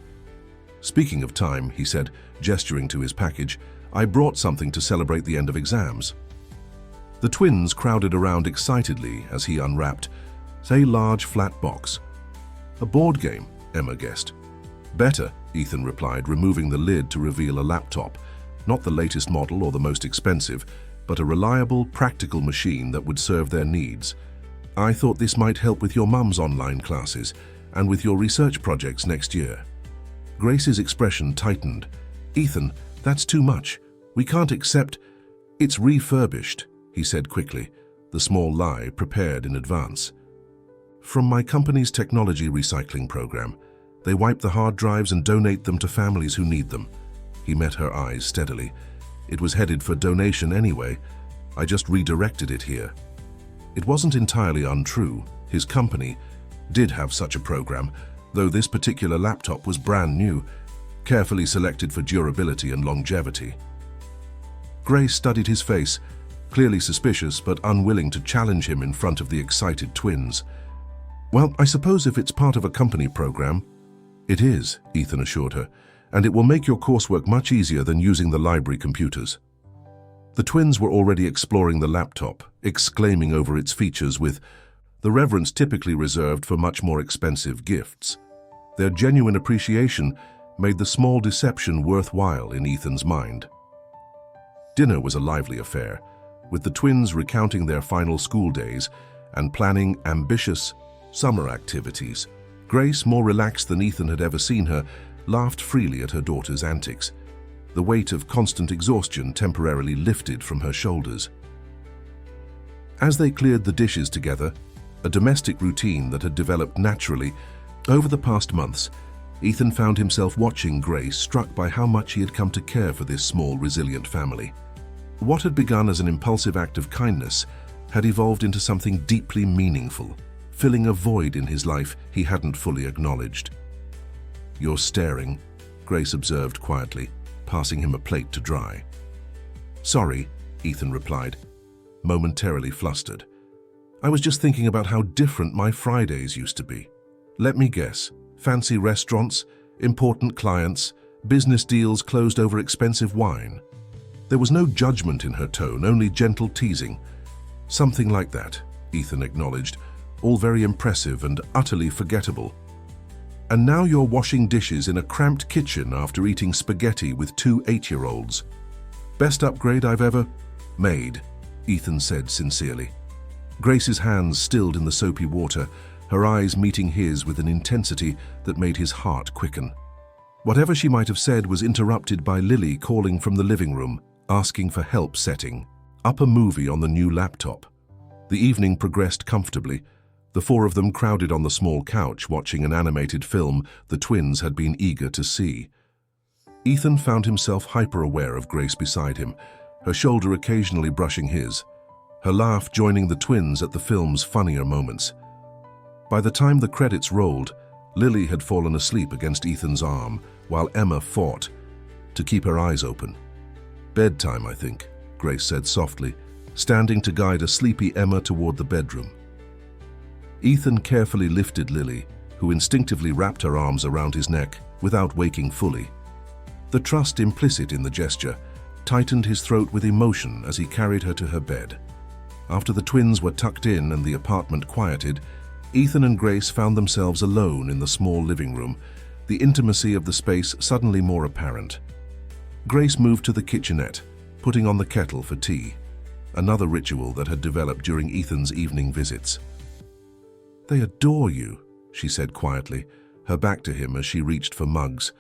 "Speaking of time," he said, gesturing to his package, "I brought something to celebrate the end of exams." The twins crowded around excitedly as he unwrapped a large flat box. "A board game," Emma guessed. "Better," Ethan replied, removing the lid to reveal a laptop, not the latest model or the most expensive, but a reliable, practical machine that would serve their needs. "I thought this might help with your mum's online classes and with your research projects next year." Grace's expression tightened. "Ethan, that's too much. We can't accept—" "It's refurbished," he said quickly, the small lie prepared in advance. "From my company's technology recycling program. They wipe the hard drives and donate them to families who need them. He met her eyes steadily. It was headed for donation anyway. I just redirected it here. It wasn't entirely untrue. His company did have such a program, though this particular laptop was brand new, carefully selected for durability and longevity. Grace studied his face, clearly suspicious but unwilling to challenge him in front of the excited twins. "Well, I suppose if it's part of a company program." "It is," Ethan assured her, "and it will make your coursework much easier than using the library computers." The twins were already exploring the laptop, exclaiming over its features with the reverence typically reserved for much more expensive gifts. Their genuine appreciation made the small deception worthwhile in Ethan's mind. Dinner was a lively affair, with the twins recounting their final school days and planning ambitious summer activities. Grace, more relaxed than Ethan had ever seen her, laughed freely at her daughter's antics. The weight of constant exhaustion temporarily lifted from her shoulders. As they cleared the dishes together, a domestic routine that had developed naturally over the past months, Ethan found himself watching Grace, struck by how much he had come to care for this small, resilient family. What had begun as an impulsive act of kindness had evolved into something deeply meaningful, filling a void in his life he hadn't fully acknowledged. "You're staring," Grace observed quietly, passing him a plate to dry. "Sorry," Ethan replied, momentarily flustered. "I was just thinking about how different my Fridays used to be. Let me guess, fancy restaurants, important clients, business deals closed over expensive wine." There was no judgment in her tone, only gentle teasing. "Something like that," Ethan acknowledged, "all very impressive and utterly forgettable. And now you're washing dishes in a cramped kitchen after eating spaghetti with 2 8-year-olds. Best upgrade I've ever made," Ethan said sincerely. Grace's hands stilled in the soapy water, her eyes meeting his with an intensity that made his heart quicken. Whatever she might have said was interrupted by Lily calling from the living room, asking for help setting up a movie on the new laptop. The evening progressed comfortably. The 4 of them crowded on the small couch watching an animated film the twins had been eager to see. Ethan found himself hyper-aware of Grace beside him, her shoulder occasionally brushing his, her laugh joining the twins at the film's funnier moments. By the time the credits rolled, Lily had fallen asleep against Ethan's arm, while Emma fought to keep her eyes open. "Bedtime, I think," Grace said softly, standing to guide a sleepy Emma toward the bedroom. Ethan carefully lifted Lily, who instinctively wrapped her arms around his neck without waking fully. The trust implicit in the gesture tightened his throat with emotion as he carried her to her bed. After the twins were tucked in and the apartment quieted, Ethan and Grace found themselves alone in the small living room, the intimacy of the space suddenly more apparent. Grace moved to the kitchenette, putting on the kettle for tea, another ritual that had developed during Ethan's evening visits. "They adore you," she said quietly, her back to him as she reached for mugs.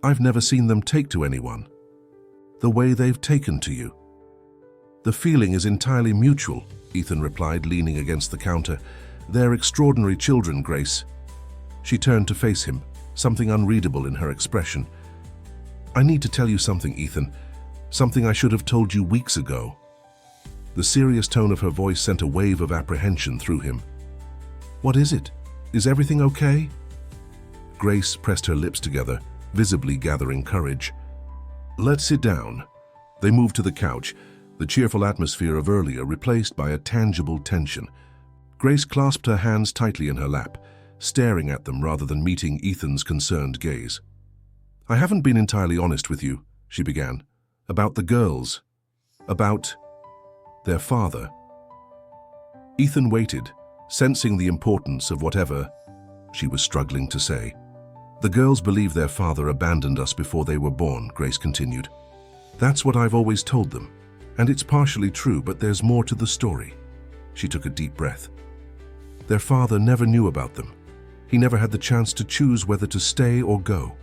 "I've never seen them take to anyone the way they've taken to you." "The feeling is entirely mutual," Ethan replied, leaning against the counter. "They're extraordinary children, Grace." She turned to face him, something unreadable in her expression. "I need to tell you something, Ethan. Something I should have told you weeks ago." The serious tone of her voice sent a wave of apprehension through him. "What is it? Is everything okay?" Grace pressed her lips together, visibly gathering courage. "Let's sit down." They moved to the couch, the cheerful atmosphere of earlier replaced by a tangible tension. Grace clasped her hands tightly in her lap, staring at them rather than meeting Ethan's concerned gaze. "I haven't been entirely honest with you," she began, "about the girls, about their father." Ethan waited, sensing the importance of whatever she was struggling to say. "The girls believe their father abandoned us before they were born," Grace continued. "That's what I've always told them, and it's partially true, but there's more to the story." She took a deep breath. "Their father never knew about them. He never had the chance to choose whether to stay or go."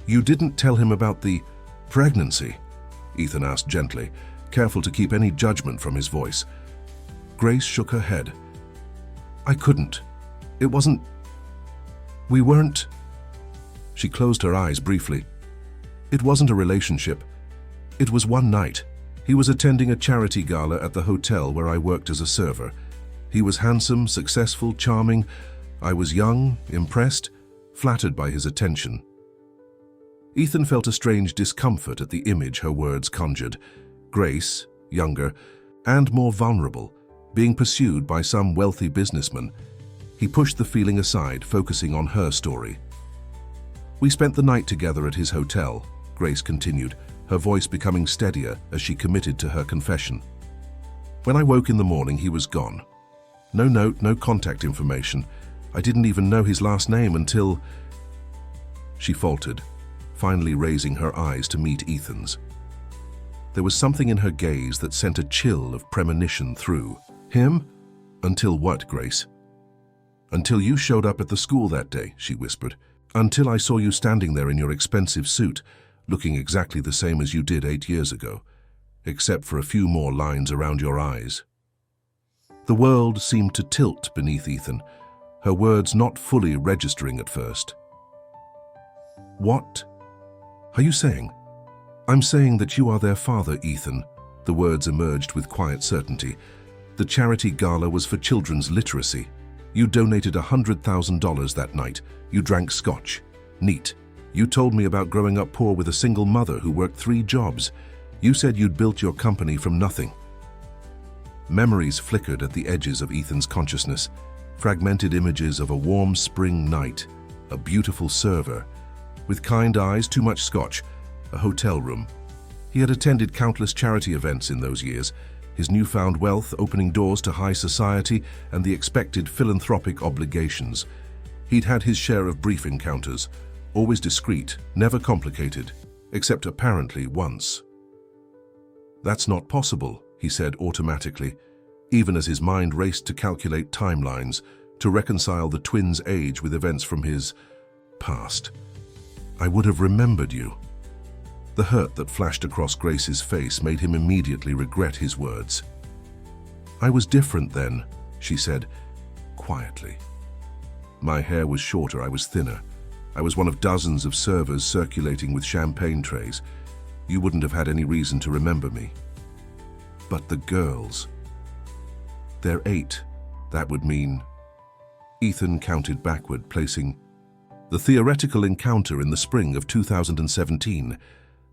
"You didn't tell him about the pregnancy?" Ethan asked gently, careful to keep any judgment from his voice. Grace shook her head. "I couldn't. It wasn't We weren't. She closed her eyes briefly. It wasn't a relationship. It was one night. He was attending a charity gala at the hotel where I worked as a server. He was handsome, successful, charming. I was young, impressed, flattered by his attention. Ethan felt a strange discomfort at the image her words conjured. Grace, younger, and more vulnerable, being pursued by some wealthy businessman. He pushed the feeling aside, focusing on her story. We spent the night together at his hotel, Grace continued, her voice becoming steadier as she committed to her confession. When I woke in the morning, he was gone. No note, no contact information. I didn't even know his last name until... She faltered, finally raising her eyes to meet Ethan's. There was something in her gaze that sent a chill of premonition through. Him? Until what, Grace? Until you showed up at the school that day, she whispered. Until I saw you standing there in your expensive suit, looking exactly the same as you did 8 years ago, except for a few more lines around your eyes. The world seemed to tilt beneath Ethan, her words not fully registering at first. What are you saying? I'm saying that you are their father, Ethan. The words emerged with quiet certainty. The charity gala was for children's literacy. You donated $100,000 that night. You drank scotch. Neat. You told me about growing up poor with a single mother who worked 3 jobs. You said you'd built your company from nothing. Memories flickered at the edges of Ethan's consciousness. Fragmented images of a warm spring night, a beautiful server, with kind eyes, too much scotch, a hotel room. He had attended countless charity events in those years, his newfound wealth opening doors to high society and the expected philanthropic obligations. He'd had his share of brief encounters, always discreet, never complicated, except apparently once. That's not possible, he said automatically, even as his mind raced to calculate timelines, to reconcile the twins' age with events from his past. I would have remembered you. The hurt that flashed across Grace's face made him immediately regret his words. I was different then, she said, quietly. My hair was shorter, I was thinner. I was one of dozens of servers circulating with champagne trays. You wouldn't have had any reason to remember me. But the girls. They're 8. That would mean... Ethan counted backward, placing the theoretical encounter in the spring of 2017.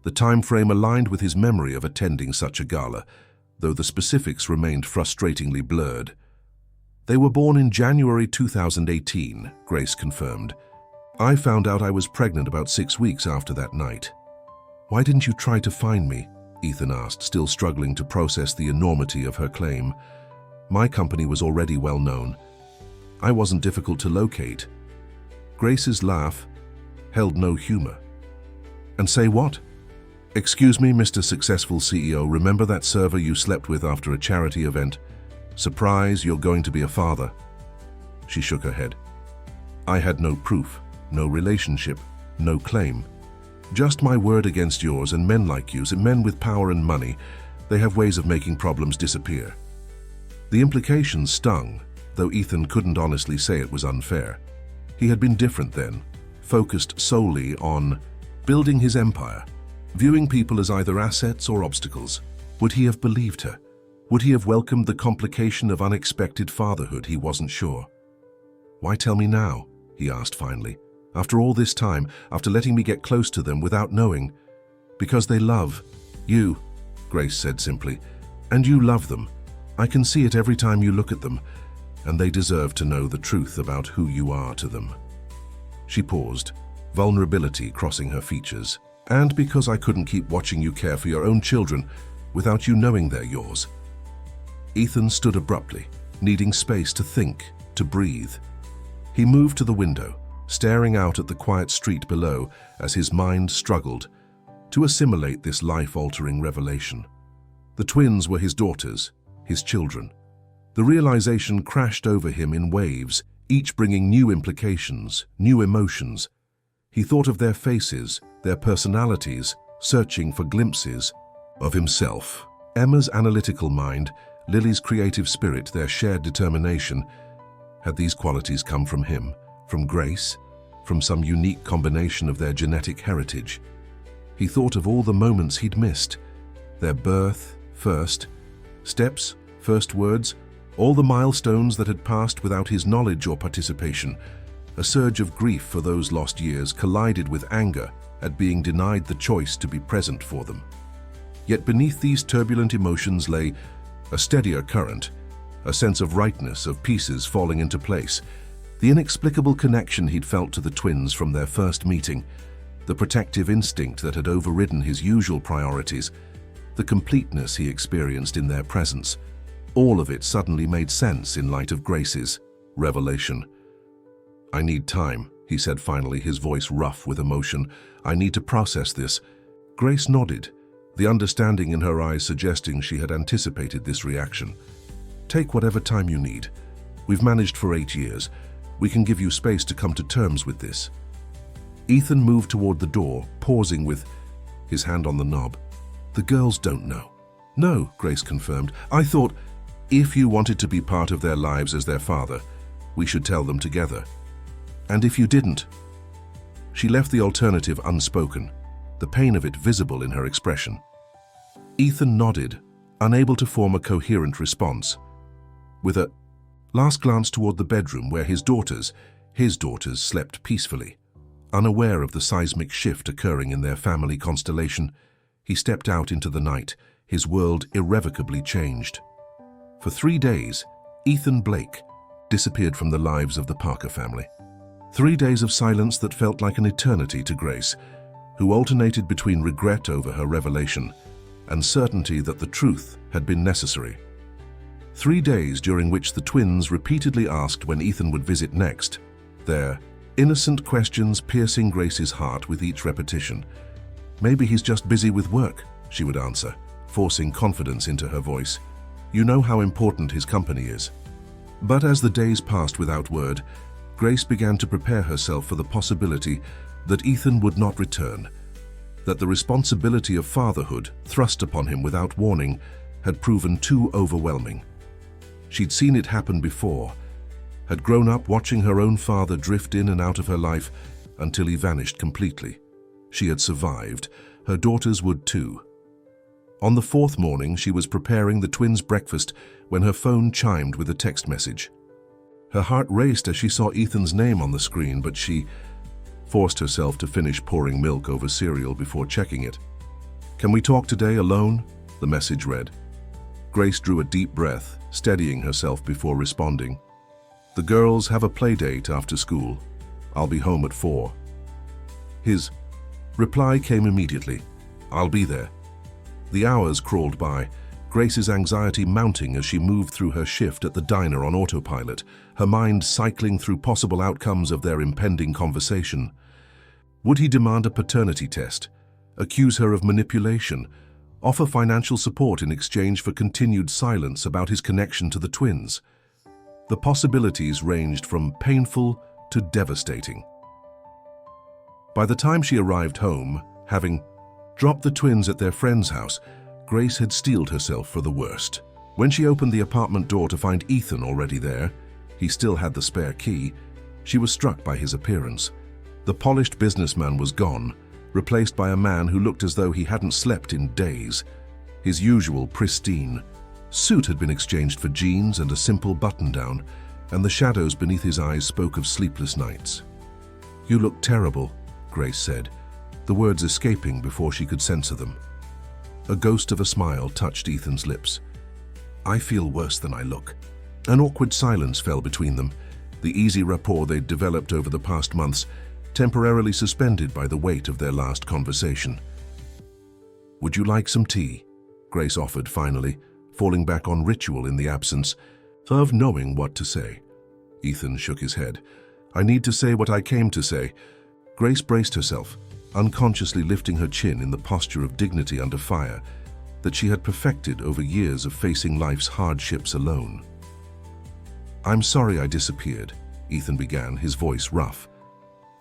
The time frame aligned with his memory of attending such a gala, though the specifics remained frustratingly blurred. They were born in January 2018, Grace confirmed. I found out I was pregnant about 6 weeks after that night. Why didn't you try to find me? Ethan asked, still struggling to process the enormity of her claim. My company was already well known. I wasn't difficult to locate. Grace's laugh held no humor. And say what? Excuse me, Mr. Successful CEO, remember that server you slept with after a charity event? Surprise, you're going to be a father. She shook her head. I had no proof, no relationship, no claim. Just my word against yours, and men like you, men with power and money, they have ways of making problems disappear. The implications stung, though Ethan couldn't honestly say it was unfair. He had been different then, focused solely on building his empire, viewing people as either assets or obstacles. Would he have believed her? Would he have welcomed the complication of unexpected fatherhood? He wasn't sure. Why tell me now? He asked finally. After all this time, after letting me get close to them without knowing. Because they love you, Grace said simply. And you love them. I can see it every time you look at them. And they deserve to know the truth about who you are to them. She paused, vulnerability crossing her features. And because I couldn't keep watching you care for your own children without you knowing they're yours. Ethan stood abruptly, needing space to think, to breathe. He moved to the window, staring out at the quiet street below as his mind struggled to assimilate this life-altering revelation. The twins were his daughters, his children. The realization crashed over him in waves, each bringing new implications, new emotions. He thought of their faces, their personalities, searching for glimpses of himself. Emma's analytical mind, Lily's creative spirit, their shared determination. Had these qualities come from him, from Grace? from some unique combination of their genetic heritage. He thought of all the moments he'd missed, their birth, first steps, first words, all the milestones that had passed without his knowledge or participation. A surge of grief for those lost years collided with anger at being denied the choice to be present for them. Yet beneath these turbulent emotions lay a steadier current, a sense of rightness, of pieces falling into place, the inexplicable connection he'd felt to the twins from their first meeting, the protective instinct that had overridden his usual priorities, the completeness he experienced in their presence. All of it suddenly made sense in light of Grace's revelation. "I need time," he said finally, his voice rough with emotion. "I need to process this." Grace nodded, the understanding in her eyes suggesting she had anticipated this reaction. "Take whatever time you need. We've managed for 8 years. We can give you space to come to terms with this." Ethan moved toward the door, pausing with his hand on the knob. "The girls don't know." "No," Grace confirmed. "I thought if you wanted to be part of their lives as their father, we should tell them together. And if you didn't?" She left the alternative unspoken, the pain of it visible in her expression. Ethan nodded, unable to form a coherent response. With a last glance toward the bedroom where his daughters slept peacefully. Unaware of the seismic shift occurring in their family constellation, he stepped out into the night, his world irrevocably changed. For 3 days, Ethan Blake disappeared from the lives of the Parker family. 3 days of silence that felt like an eternity to Grace, who alternated between regret over her revelation and certainty that the truth had been necessary. 3 days during which the twins repeatedly asked when Ethan would visit next, their innocent questions piercing Grace's heart with each repetition. "Maybe he's just busy with work," she would answer, forcing confidence into her voice. "You know how important his company is." But as the days passed without word, Grace began to prepare herself for the possibility that Ethan would not return, that the responsibility of fatherhood thrust upon him without warning had proven too overwhelming. She'd seen it happen before, had grown up watching her own father drift in and out of her life until he vanished completely. She had survived. Her daughters would too. On the 4th morning, she was preparing the twins' breakfast when her phone chimed with a text message. Her heart raced as she saw Ethan's name on the screen, but she forced herself to finish pouring milk over cereal before checking it. "Can we talk today alone?" the message read. Grace drew a deep breath, steadying herself before responding. "The girls have a play date after school. I'll be home at 4. His reply came immediately. "I'll be there." The hours crawled by, Grace's anxiety mounting as she moved through her shift at the diner on autopilot, her mind cycling through possible outcomes of their impending conversation. Would he demand a paternity test, accuse her of manipulation, offer financial support in exchange for continued silence about his connection to the twins? The possibilities ranged from painful to devastating. By the time she arrived home, having dropped the twins at their friend's house, Grace had steeled herself for the worst. When she opened the apartment door to find Ethan already there, he still had the spare key, she was struck by his appearance. The polished businessman was gone, replaced by a man who looked as though he hadn't slept in days. His usual pristine suit had been exchanged for jeans and a simple button-down, and the shadows beneath his eyes spoke of sleepless nights. "You look terrible," Grace said, the words escaping before she could censor them. A ghost of a smile touched Ethan's lips. "I feel worse than I look." An awkward silence fell between them, the easy rapport they'd developed over the past months temporarily suspended by the weight of their last conversation. "Would you like some tea?" Grace offered finally, falling back on ritual in the absence of knowing what to say. Ethan shook his head. "I need to say what I came to say." Grace braced herself, unconsciously lifting her chin in the posture of dignity under fire that she had perfected over years of facing life's hardships alone. "I'm sorry I disappeared," Ethan began, his voice rough.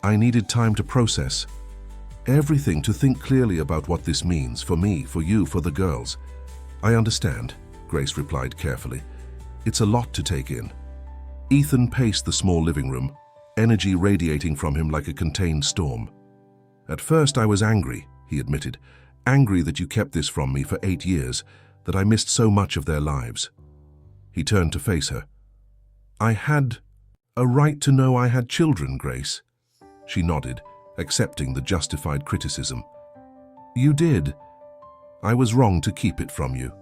"I needed time to process everything, to think clearly about what this means for me, for you, for the girls." "I understand," Grace replied carefully. "It's a lot to take in." Ethan paced the small living room, energy radiating from him like a contained storm. "At first I was angry," he admitted. "Angry that you kept this from me for 8 years, that I missed so much of their lives." He turned to face her. "I had a right to know I had children, Grace." She nodded, accepting the justified criticism. "You did. I was wrong to keep it from you."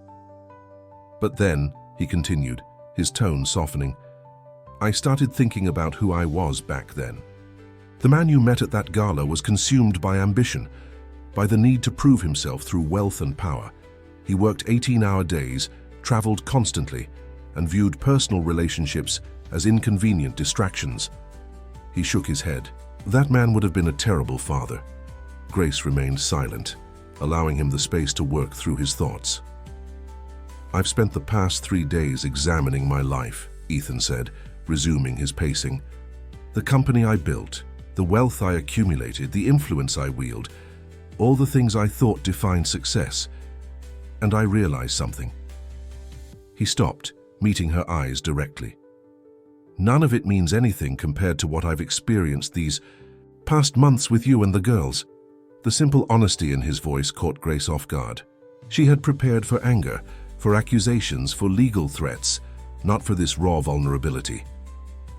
"But then," he continued, his tone softening, "I started thinking about who I was back then. The man you met at that gala was consumed by ambition, by the need to prove himself through wealth and power. He worked 18-hour days, traveled constantly, and viewed personal relationships as inconvenient distractions." He shook his head. "That man would have been a terrible father." Grace remained silent, allowing him the space to work through his thoughts. "I've spent the past 3 days examining my life," Ethan said, resuming his pacing. "The company I built, the wealth I accumulated, the influence I wield, all the things I thought defined success. And I realized something." He stopped, meeting her eyes directly. "None of it means anything compared to what I've experienced these past months with you and the girls." The simple honesty in his voice caught Grace off guard. She had prepared for anger, for accusations, for legal threats, not for this raw vulnerability.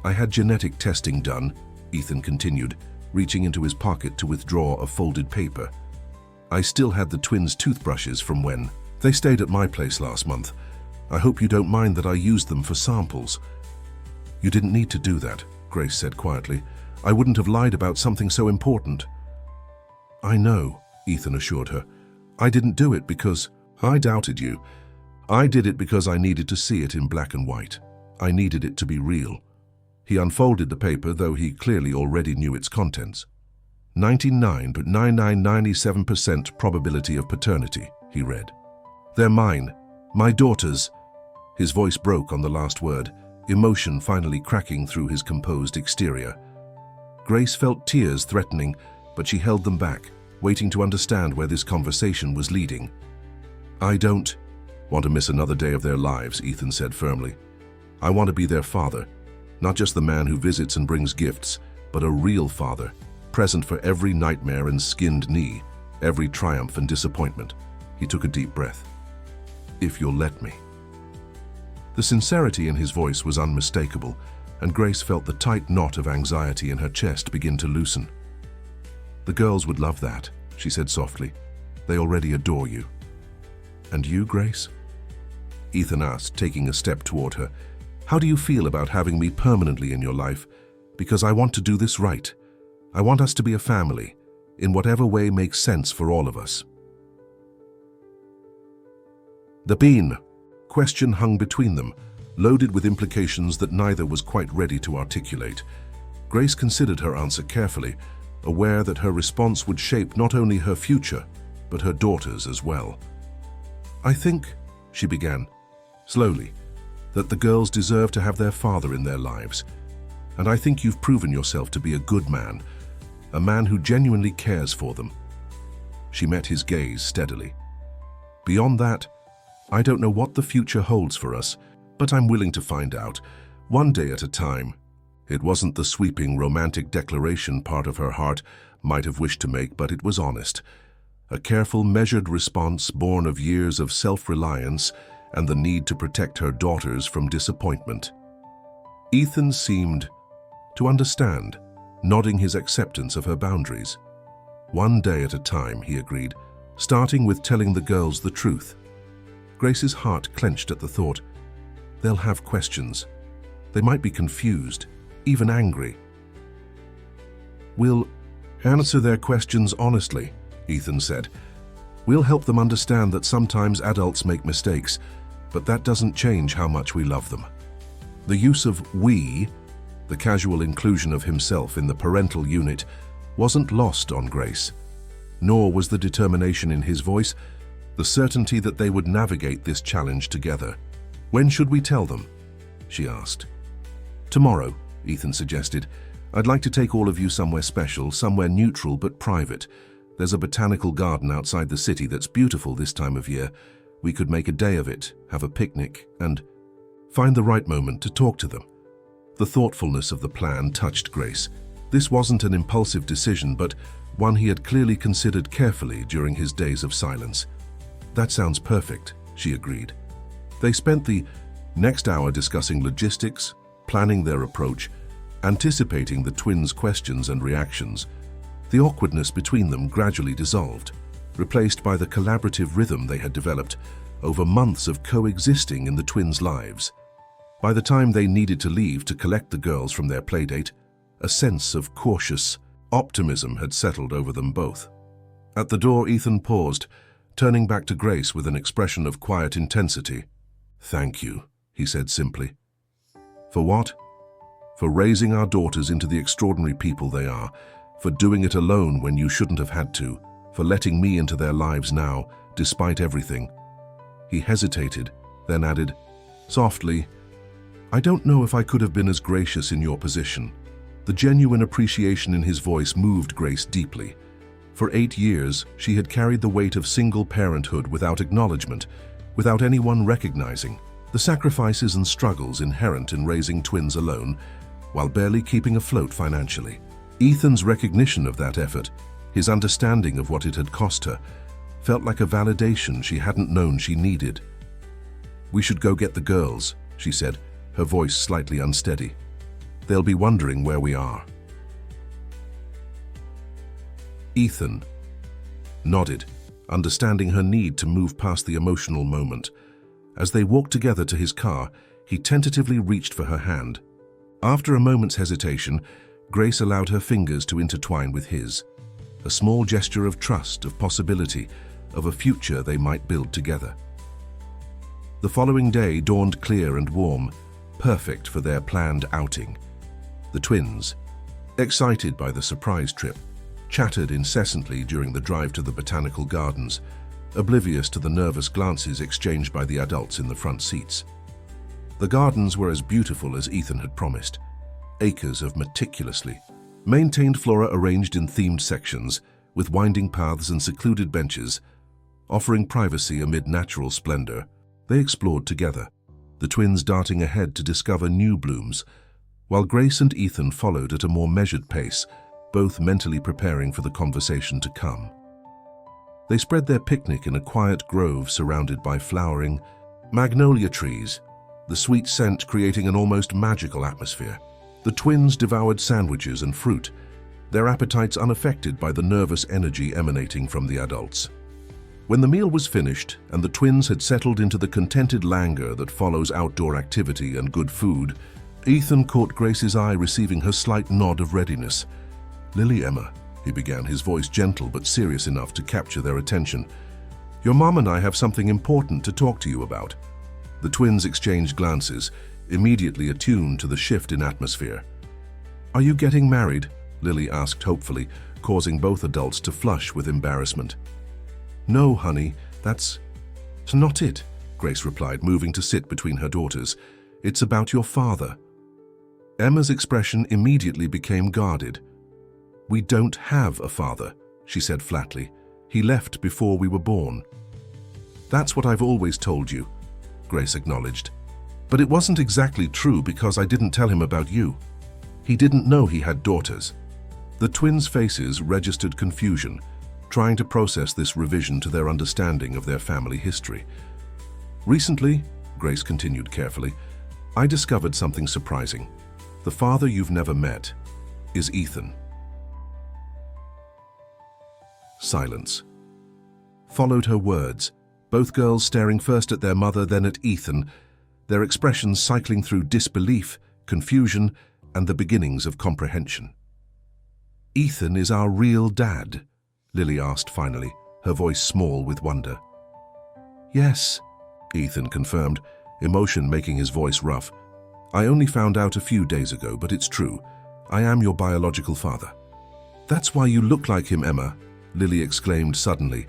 "I had genetic testing done," Ethan continued, reaching into his pocket to withdraw a folded paper. "I still had the twins' toothbrushes from when they stayed at my place last month. I hope you don't mind that I used them for samples." "You didn't need to do that," Grace said quietly. "I wouldn't have lied about something so important." "I know," Ethan assured her. "I didn't do it because I doubted you. I did it because I needed to see it in black and white. I needed it to be real." He unfolded the paper, though he clearly already knew its contents. 99.9997% probability of paternity, he read. "They're mine. My daughters." His voice broke on the last word, emotion finally cracking through his composed exterior. Grace felt tears threatening, but she held them back, waiting to understand where this conversation was leading. "I don't want to miss another day of their lives," Ethan said firmly. "I want to be their father, not just the man who visits and brings gifts, but a real father, present for every nightmare and skinned knee, every triumph and disappointment." He took a deep breath. "If you'll let me." The sincerity in his voice was unmistakable, and Grace felt the tight knot of anxiety in her chest begin to loosen. "The girls would love that," she said softly. "They already adore you." "And you, Grace?" Ethan asked, taking a step toward her. "How do you feel about having me permanently in your life? Because I want to do this right. I want us to be a family, in whatever way makes sense for all of us." The bean question hung between them, loaded with implications that neither was quite ready to articulate. Grace considered her answer carefully, aware that her response would shape not only her future, but her daughter's as well. "I think," she began, slowly, "that the girls deserve to have their father in their lives. And I think you've proven yourself to be a good man, a man who genuinely cares for them." She met his gaze steadily. "Beyond that, I don't know what the future holds for us, but I'm willing to find out, one day at a time." It wasn't the sweeping romantic declaration part of her heart might have wished to make, but it was honest. A careful, measured response born of years of self-reliance and the need to protect her daughters from disappointment. Ethan seemed to understand, nodding his acceptance of her boundaries. "One day at a time," he agreed, starting with telling the girls the truth. Grace's heart clenched at the thought. They'll have questions. They might be confused, even angry. "We'll answer their questions honestly," Ethan said. "We'll help them understand that sometimes adults make mistakes, but that doesn't change how much we love them." The use of "we," the casual inclusion of himself in the parental unit, wasn't lost on Grace. Nor was the determination in his voice, the certainty that they would navigate this challenge together. "When should we tell them?" she asked. "Tomorrow," Ethan suggested. "I'd like to take all of you somewhere special, somewhere neutral but private. There's a botanical garden outside the city that's beautiful this time of year. We could make a day of it, have a picnic, and find the right moment to talk to them. The thoughtfulness of the plan touched Grace. This wasn't an impulsive decision, but one he had clearly considered carefully during his days of silence. "That sounds perfect," she agreed. They spent the next hour discussing logistics, planning their approach, anticipating the twins' questions and reactions. The awkwardness between them gradually dissolved, replaced by the collaborative rhythm they had developed over months of coexisting in the twins' lives. By the time they needed to leave to collect the girls from their playdate, a sense of cautious optimism had settled over them both. At the door, Ethan paused, turning back to Grace with an expression of quiet intensity. "Thank you," he said simply. "For what?" "For raising our daughters into the extraordinary people they are, for doing it alone when you shouldn't have had to, for letting me into their lives now, despite everything." He hesitated, then added, softly, "I don't know if I could have been as gracious in your position." The genuine appreciation in his voice moved Grace deeply. For 8 years, she had carried the weight of single parenthood without acknowledgement, without anyone recognizing the sacrifices and struggles inherent in raising twins alone, while barely keeping afloat financially. Ethan's recognition of that effort, his understanding of what it had cost her, felt like a validation she hadn't known she needed. "We should go get the girls," she said, her voice slightly unsteady. "They'll be wondering where we are." Ethan nodded, understanding her need to move past the emotional moment. As they walked together to his car, he tentatively reached for her hand. After a moment's hesitation, Grace allowed her fingers to intertwine with his, a small gesture of trust, of possibility, of a future they might build together. The following day dawned clear and warm, perfect for their planned outing. The twins, excited by the surprise trip, chattered incessantly during the drive to the botanical gardens, oblivious to the nervous glances exchanged by the adults in the front seats. The gardens were as beautiful as Ethan had promised. Acres of meticulously maintained flora arranged in themed sections, with winding paths and secluded benches, offering privacy amid natural splendor. They explored together, the twins darting ahead to discover new blooms, while Grace and Ethan followed at a more measured pace, both mentally preparing for the conversation to come. They spread their picnic in a quiet grove surrounded by flowering magnolia trees, the sweet scent creating an almost magical atmosphere. The twins devoured sandwiches and fruit, their appetites unaffected by the nervous energy emanating from the adults. When the meal was finished and the twins had settled into the contented languor that follows outdoor activity and good food, Ethan caught Grace's eye, receiving her slight nod of readiness. "Lily, Emma," he began, his voice gentle but serious enough to capture their attention. "Your mom and I have something important to talk to you about." The twins exchanged glances, immediately attuned to the shift in atmosphere. "Are you getting married?" Lily asked hopefully, causing both adults to flush with embarrassment. "No, honey, that's not it," Grace replied, moving to sit between her daughters. "It's about your father." Emma's expression immediately became guarded. "We don't have a father," she said flatly. "He left before we were born." "That's what I've always told you," Grace acknowledged. "But it wasn't exactly true because I didn't tell him about you. He didn't know he had daughters." The twins' faces registered confusion, trying to process this revision to their understanding of their family history. "Recently," Grace continued carefully, "I discovered something surprising. The father you've never met is Ethan." Silence followed her words, both girls staring first at their mother, then at Ethan, their expressions cycling through disbelief, confusion, and the beginnings of comprehension. "Ethan is our real dad?" Lily asked finally, her voice small with wonder. "Yes," Ethan confirmed, emotion making his voice rough. "I only found out a few days ago, but it's true. I am your biological father." "That's why you look like him, Emma," Lily exclaimed suddenly.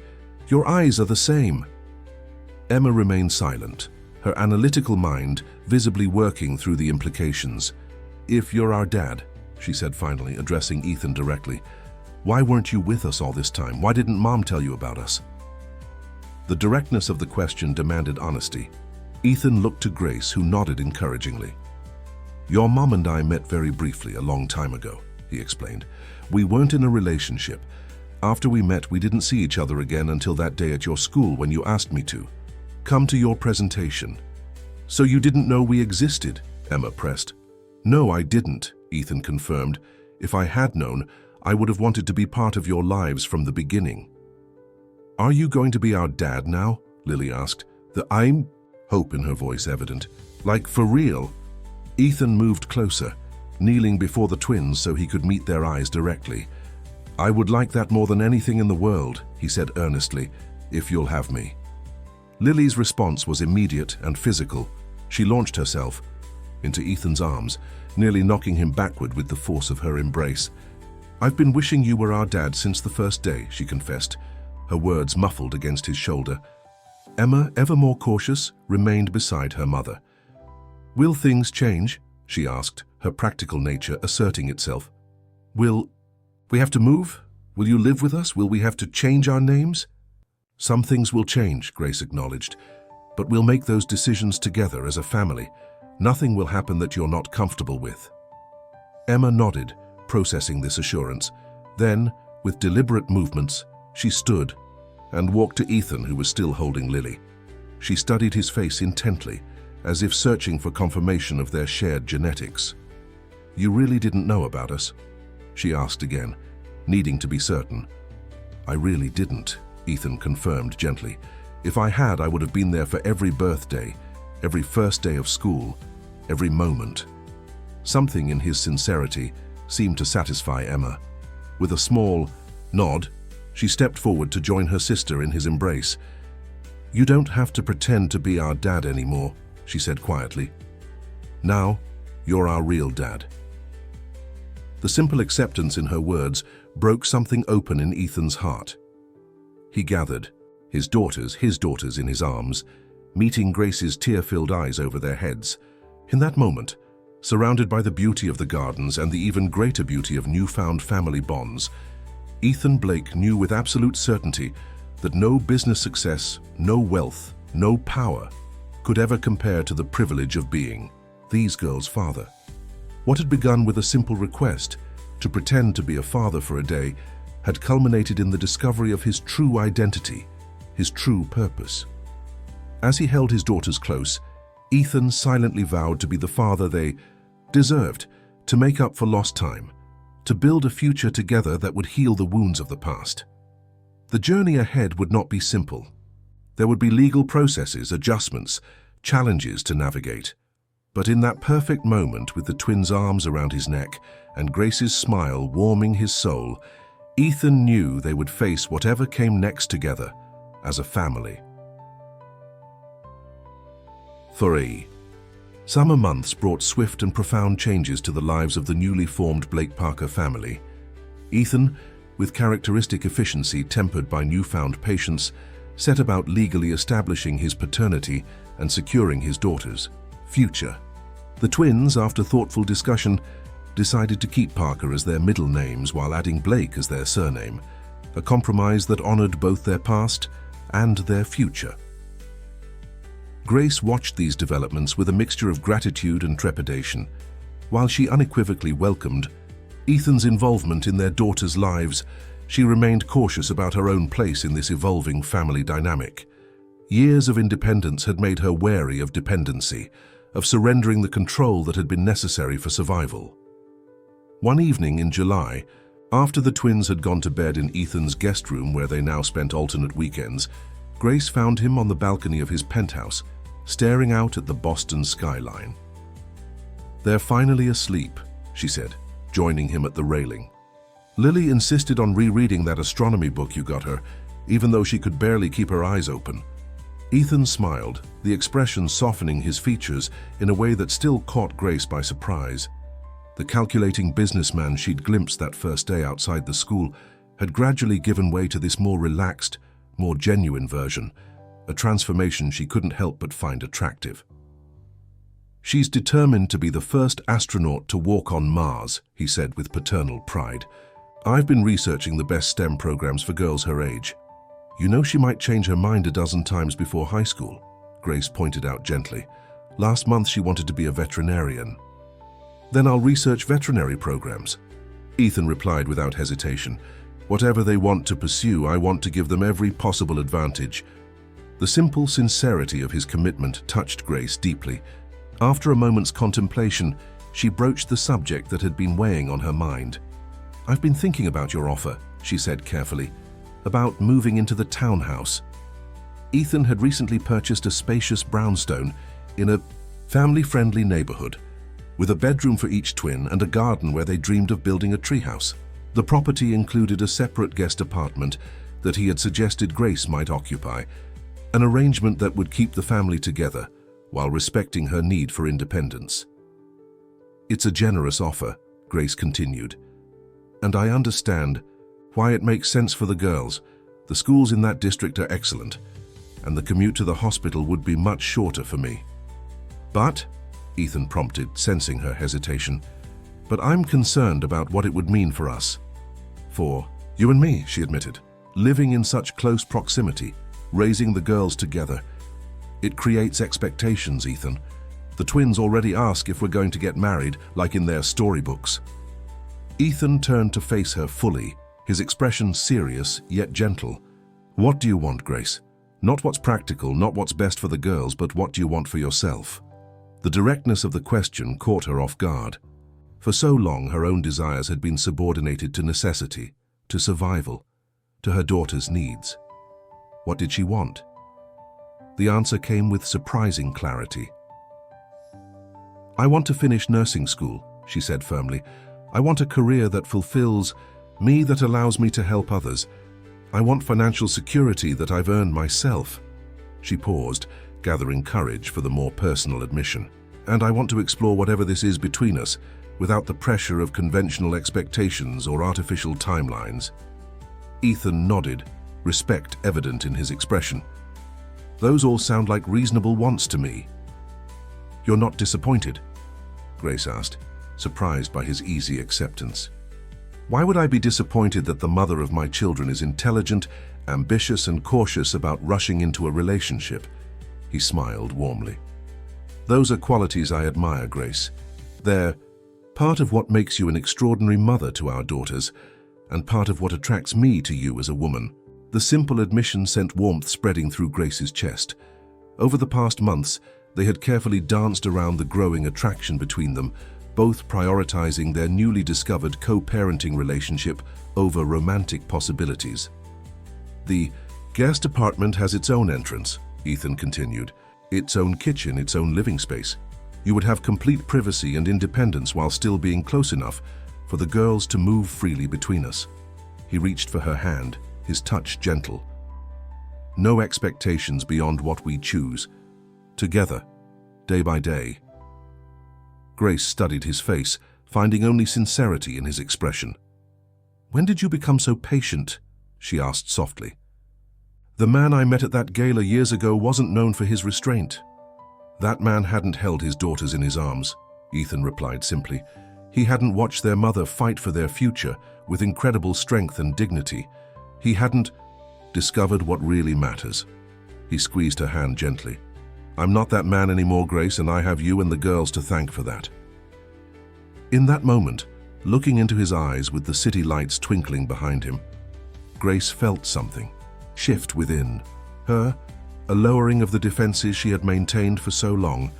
"Your eyes are the same." Emma remained silent, her analytical mind visibly working through the implications. "If you're our dad," she said finally, addressing Ethan directly, "why weren't you with us all this time? Why didn't Mom tell you about us?" The directness of the question demanded honesty. Ethan looked to Grace, who nodded encouragingly. "Your mom and I met very briefly a long time ago," he explained. "We weren't in a relationship. After we met, we didn't see each other again until that day at your school when you asked me to come to your presentation." "So you didn't know we existed?" Emma pressed. "No, I didn't," Ethan confirmed. "If I had known, I would have wanted to be part of your lives from the beginning." "Are you going to be our dad now?" Lily asked, the hope in her voice evident. "Like, for real?" Ethan moved closer, kneeling before the twins so he could meet their eyes directly. "I would like that more than anything in the world," he said earnestly, "if you'll have me." Lily's response was immediate and physical. She launched herself into Ethan's arms, nearly knocking him backward with the force of her embrace. "I've been wishing you were our dad since the first day," she confessed, her words muffled against his shoulder. Emma, ever more cautious, remained beside her mother. "Will things change?" she asked, her practical nature asserting itself. "Will we have to move? Will you live with us? Will we have to change our names?" "Some things will change," Grace acknowledged, "but we'll make those decisions together as a family. Nothing will happen that you're not comfortable with." Emma nodded, processing this assurance. Then, with deliberate movements, she stood and walked to Ethan, who was still holding Lily. She studied his face intently, as if searching for confirmation of their shared genetics. "You really didn't know about us?" she asked again, needing to be certain. "I really didn't," Ethan confirmed gently. "If I had, I would have been there for every birthday, every first day of school, every moment." Something in his sincerity seemed to satisfy Emma. With a small nod, she stepped forward to join her sister in his embrace. "You don't have to pretend to be our dad anymore," she said quietly. "Now, you're our real dad." The simple acceptance in her words broke something open in Ethan's heart. He gathered, his daughters in his arms, meeting Grace's tear-filled eyes over their heads. In that moment, surrounded by the beauty of the gardens and the even greater beauty of newfound family bonds, Ethan Blake knew with absolute certainty that no business success, no wealth, no power could ever compare to the privilege of being these girls' father. What had begun with a simple request to pretend to be a father for a day had culminated in the discovery of his true identity, his true purpose. As he held his daughters close, Ethan silently vowed to be the father they deserved, to make up for lost time, to build a future together that would heal the wounds of the past. The journey ahead would not be simple. There would be legal processes, adjustments, challenges to navigate. But in that perfect moment, with the twins' arms around his neck and Grace's smile warming his soul, Ethan knew they would face whatever came next together as a family. 3. Summer months brought swift and profound changes to the lives of the newly formed Blake Parker family. Ethan, with characteristic efficiency tempered by newfound patience, set about legally establishing his paternity and securing his daughter's future. The twins, after thoughtful discussion, decided to keep Parker as their middle names while adding Blake as their surname, a compromise that honored both their past and their future. Grace watched these developments with a mixture of gratitude and trepidation. While she unequivocally welcomed Ethan's involvement in their daughters' lives, she remained cautious about her own place in this evolving family dynamic. Years of independence had made her wary of dependency, of surrendering the control that had been necessary for survival. One evening in July, after the twins had gone to bed in Ethan's guest room where they now spent alternate weekends, Grace found him on the balcony of his penthouse, staring out at the Boston skyline. "They're finally asleep," she said, joining him at the railing. "Lily insisted on rereading that astronomy book you got her, even though she could barely keep her eyes open." Ethan smiled, the expression softening his features in a way that still caught Grace by surprise. The calculating businessman she'd glimpsed that first day outside the school had gradually given way to this more relaxed, more genuine version, a transformation she couldn't help but find attractive. "She's determined to be the first astronaut to walk on Mars," he said with paternal pride. "I've been researching the best STEM programs for girls her age. You know she might change her mind a dozen times before high school," Grace pointed out gently. "Last month she wanted to be a veterinarian." Then I'll research veterinary programs. Ethan replied without hesitation. Whatever they want to pursue, I want to give them every possible advantage. The simple sincerity of his commitment touched Grace deeply. After a moment's contemplation, she broached the subject that had been weighing on her mind. "I've been thinking about your offer," she said carefully, "about moving into the townhouse." Ethan had recently purchased a spacious brownstone in a family-friendly neighborhood, with a bedroom for each twin and a garden where they dreamed of building a treehouse. The property included a separate guest apartment that he had suggested Grace might occupy, an arrangement that would keep the family together while respecting her need for independence. "It's a generous offer," Grace continued, "and I understand why it makes sense for the girls. The schools in that district are excellent, and the commute to the hospital would be much shorter for me." "But," Ethan prompted, sensing her hesitation, "but I'm concerned about what it would mean for us." "For you and me," she admitted, "living in such close proximity, raising the girls together. It creates expectations, Ethan. The twins already ask if we're going to get married, like in their storybooks." Ethan turned to face her fully, his expression serious yet gentle. "What do you want, Grace? Not what's practical, not what's best for the girls, but what do you want for yourself?" The directness of the question caught her off guard. For so long, her own desires had been subordinated to necessity, to survival, to her daughter's needs. What did she want? The answer came with surprising clarity. "I want to finish nursing school," she said firmly. "I want a career that fulfills me, that allows me to help others. I want financial security that I've earned myself." She paused, gathering courage for the more personal admission. "And I want to explore whatever this is between us, without the pressure of conventional expectations or artificial timelines." Ethan nodded, respect evident in his expression. "Those all sound like reasonable wants to me." "You're not disappointed?" Grace asked, surprised by his easy acceptance. "Why would I be disappointed that the mother of my children is intelligent, ambitious, and cautious about rushing into a relationship?" He smiled warmly. "Those are qualities I admire, Grace. They're part of what makes you an extraordinary mother to our daughters, and part of what attracts me to you as a woman." The simple admission sent warmth spreading through Grace's chest. Over the past months, they had carefully danced around the growing attraction between them, both prioritizing their newly discovered co-parenting relationship over romantic possibilities. "The guest apartment has its own entrance," Ethan continued, "its own kitchen, its own living space. You would have complete privacy and independence while still being close enough for the girls to move freely between us." He reached for her hand, his touch gentle. "No expectations beyond what we choose. Together, day by day." Grace studied his face, finding only sincerity in his expression. "When did you become so patient?" she asked softly. "The man I met at that gala years ago wasn't known for his restraint." "That man hadn't held his daughters in his arms," Ethan replied simply. "He hadn't watched their mother fight for their future with incredible strength and dignity. He hadn't discovered what really matters." He squeezed her hand gently. "I'm not that man anymore, Grace, and I have you and the girls to thank for that." In that moment, looking into his eyes with the city lights twinkling behind him, Grace felt something shift within her, a lowering of the defenses she had maintained for so long,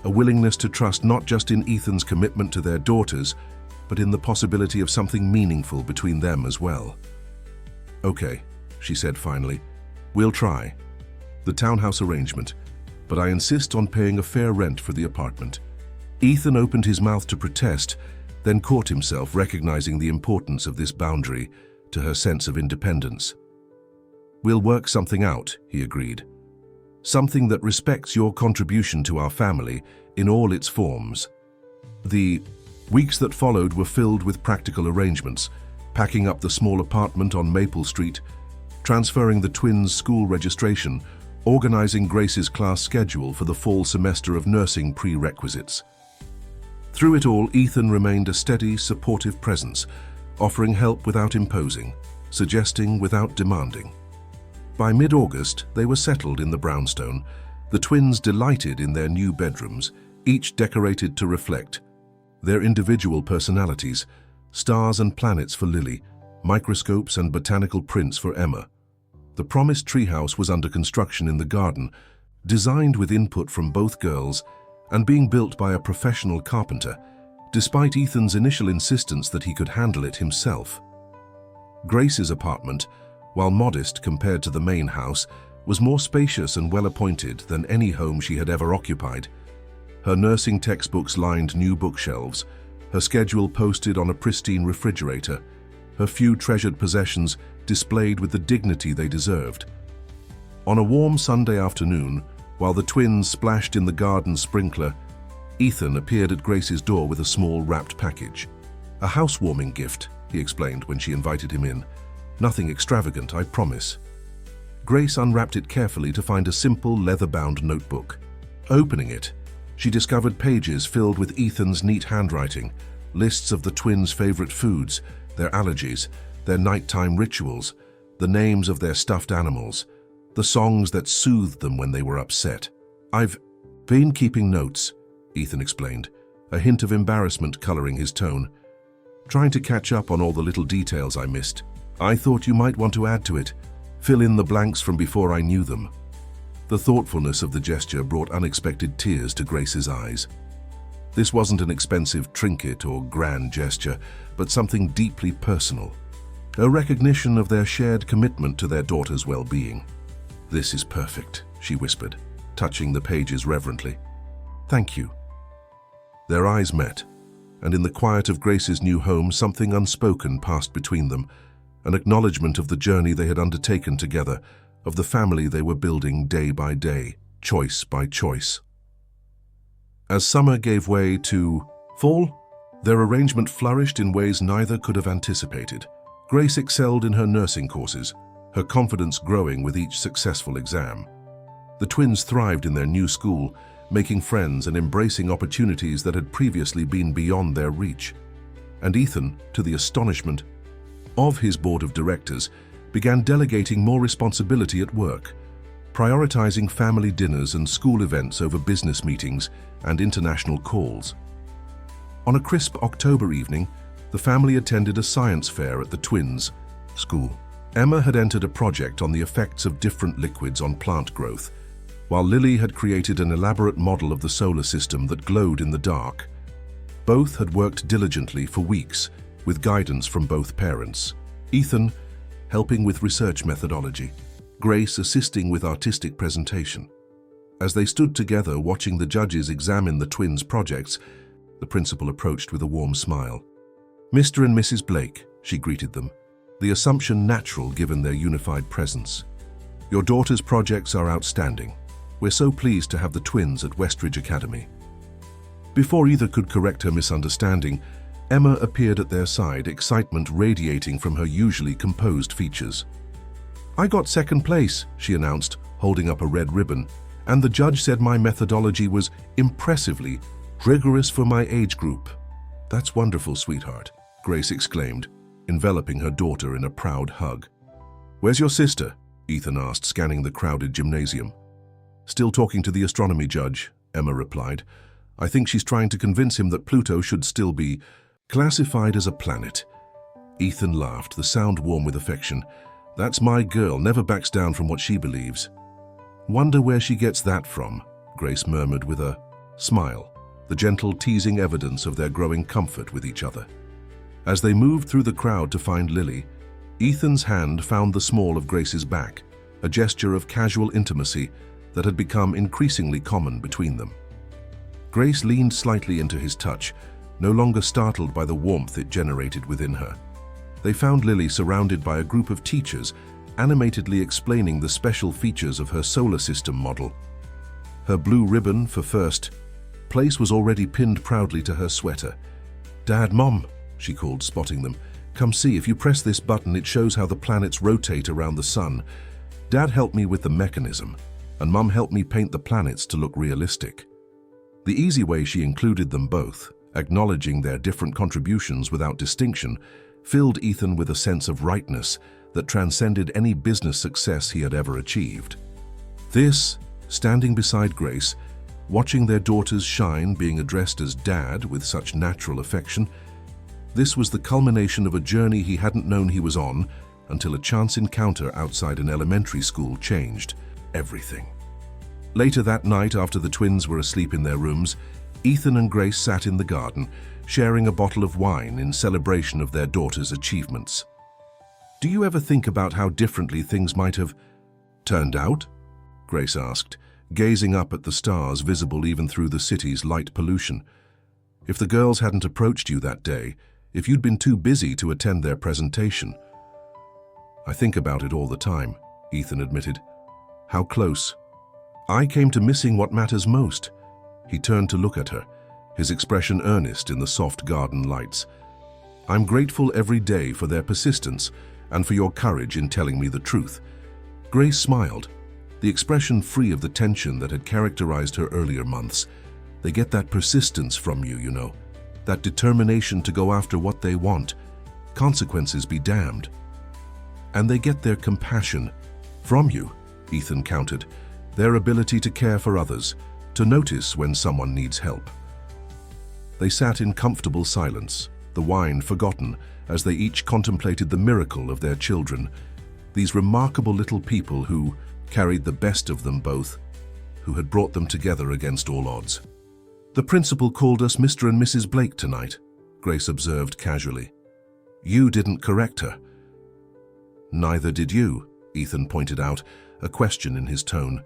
a willingness to trust not just in Ethan's commitment to their daughters, but in the possibility of something meaningful between them as well. "Okay," she said finally, "we'll try. The townhouse arrangement, but I insist on paying a fair rent for the apartment." Ethan opened his mouth to protest, then caught himself recognizing the importance of this boundary to her sense of independence. "We'll work something out," he agreed. "Something that respects your contribution to our family in all its forms." The weeks that followed were filled with practical arrangements, packing up the small apartment on Maple Street, transferring the twins' school registration, organizing Grace's class schedule for the fall semester of nursing prerequisites. Through it all, Ethan remained a steady, supportive presence, offering help without imposing, suggesting without demanding. By mid-August, they were settled in the brownstone, the twins delighted in their new bedrooms, each decorated to reflect Their individual personalities, stars and planets for Lily, microscopes and botanical prints for Emma. The promised treehouse was under construction in the garden, designed with input from both girls and being built by a professional carpenter, despite Ethan's initial insistence that he could handle it himself. Grace's apartment, while modest compared to the main house, was more spacious and well-appointed than any home she had ever occupied. Her nursing textbooks lined new bookshelves, her schedule posted on a pristine refrigerator, her few treasured possessions displayed with the dignity they deserved. On a warm Sunday afternoon, while the twins splashed in the garden sprinkler, Ethan appeared at Grace's door with a small wrapped package. "A housewarming gift," he explained when she invited him in. "Nothing extravagant, I promise." Grace unwrapped it carefully to find a simple leather-bound notebook. Opening it, she discovered pages filled with Ethan's neat handwriting, lists of the twins' favorite foods, their allergies, their nighttime rituals, the names of their stuffed animals, the songs that soothed them when they were upset. "I've been keeping notes," Ethan explained, a hint of embarrassment coloring his tone. "Trying to catch up on all the little details I missed. I thought you might want to add to it, fill in the blanks from before I knew them." The thoughtfulness of the gesture brought unexpected tears to Grace's eyes. This wasn't an expensive trinket or grand gesture, but something deeply personal, a recognition of their shared commitment to their daughter's well-being. "This is perfect," she whispered, touching the pages reverently. "Thank you." Their eyes met, and in the quiet of Grace's new home, something unspoken passed between them, an acknowledgement of the journey they had undertaken together, of the family they were building day by day, choice by choice. As summer gave way to fall, their arrangement flourished in ways neither could have anticipated. Grace excelled in her nursing courses, her confidence growing with each successful exam. The twins thrived in their new school, making friends and embracing opportunities that had previously been beyond their reach. And Ethan, to the astonishment of his board of directors, began delegating more responsibility at work, prioritizing family dinners and school events over business meetings and international calls. On a crisp October evening, the family attended a science fair at the twins' school. Emma had entered a project on the effects of different liquids on plant growth, while Lily had created an elaborate model of the solar system that glowed in the dark. Both had worked diligently for weeks, with guidance from both parents. Ethan helping with research methodology, Grace assisting with artistic presentation. As they stood together watching the judges examine the twins' projects, the principal approached with a warm smile. "Mr. and Mrs. Blake," she greeted them, the assumption natural given their unified presence. "Your daughter's projects are outstanding. We're so pleased to have the twins at Westridge Academy." Before either could correct her misunderstanding, Emma appeared at their side, excitement radiating from her usually composed features. "I got second place," she announced, holding up a red ribbon, "and the judge said my methodology was impressively rigorous for my age group." "That's wonderful, sweetheart," Grace exclaimed, enveloping her daughter in a proud hug. "Where's your sister?" Ethan asked, scanning the crowded gymnasium. "Still talking to the astronomy judge," Emma replied. "I think she's trying to convince him that Pluto should still be classified as a planet." Ethan laughed, the sound warm with affection. "That's my girl, never backs down from what she believes." "Wonder where she gets that from," Grace murmured with a smile, the gentle teasing evidence of their growing comfort with each other. As they moved through the crowd to find Lily, Ethan's hand found the small of Grace's back, a gesture of casual intimacy that had become increasingly common between them. Grace leaned slightly into his touch, no longer startled by the warmth it generated within her. They found Lily surrounded by a group of teachers, animatedly explaining the special features of her solar system model. Her blue ribbon for first place was already pinned proudly to her sweater. "Dad, Mom," she called, spotting them. "Come see, if you press this button, it shows how the planets rotate around the sun. Dad helped me with the mechanism, and Mom helped me paint the planets to look realistic." The easy way she included them both, acknowledging their different contributions without distinction, filled Ethan with a sense of rightness that transcended any business success he had ever achieved. This, standing beside Grace, watching their daughters shine, being addressed as Dad with such natural affection. This was the culmination of a journey he hadn't known he was on until a chance encounter outside an elementary school changed everything. Later that night, after the twins were asleep in their rooms, Ethan and Grace sat in the garden, sharing a bottle of wine in celebration of their daughter's achievements. "Do you ever think about how differently things might have turned out?" Grace asked, gazing up at the stars visible even through the city's light pollution. "If the girls hadn't approached you that day, if you'd been too busy to attend their presentation." "I think about it all the time," Ethan admitted. "How close. I came to missing what matters most." He turned to look at her, his expression earnest in the soft garden lights. "I'm grateful every day for their persistence and for your courage in telling me the truth." Grace smiled, the expression free of the tension that had characterized her earlier months. "They get that persistence from you, you know, that determination to go after what they want, consequences be damned. And they get their compassion from you," Ethan countered, "their ability to care for others, to notice when someone needs help." They sat in comfortable silence, the wine forgotten, as they each contemplated the miracle of their children, these remarkable little people who carried the best of them both, who had brought them together against all odds. "The principal called us Mr. and Mrs. Blake tonight," Grace observed casually. "You didn't correct her." "Neither did you," Ethan pointed out, a question in his tone.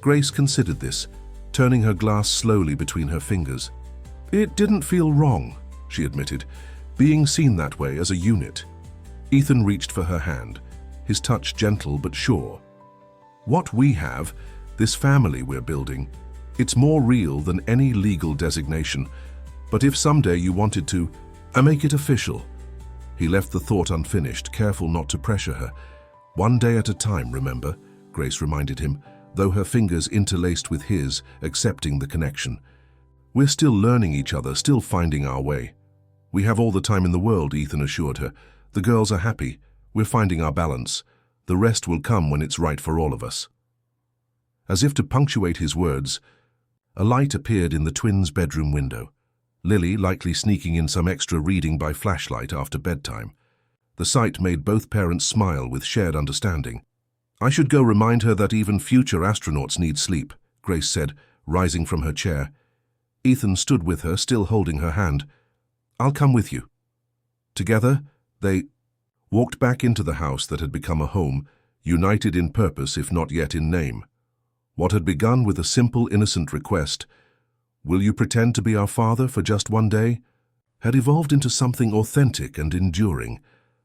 Grace considered this, turning her glass slowly between her fingers. "It didn't feel wrong," she admitted, "being seen that way as a unit." Ethan reached for her hand, his touch gentle but sure. "What we have, this family we're building, it's more real than any legal designation. But if someday you wanted to, make it official." He left the thought unfinished, careful not to pressure her. "One day at a time, remember," Grace reminded him, though her fingers interlaced with his, accepting the connection. "We're still learning each other, still finding our way." "We have all the time in the world," Ethan assured her. "The girls are happy. We're finding our balance. The rest will come when it's right for all of us." As if to punctuate his words, a light appeared in the twins' bedroom window. Lily likely sneaking in some extra reading by flashlight after bedtime. The sight made both parents smile with shared understanding. "I should go remind her that even future astronauts need sleep," Grace said, rising from her chair. Ethan stood with her, still holding her hand. "I'll come with you." Together, they walked back into the house that had become a home, united in purpose if not yet in name. What had begun with a simple, innocent request, "Will you pretend to be our father for just one day?" had evolved into something authentic and enduring,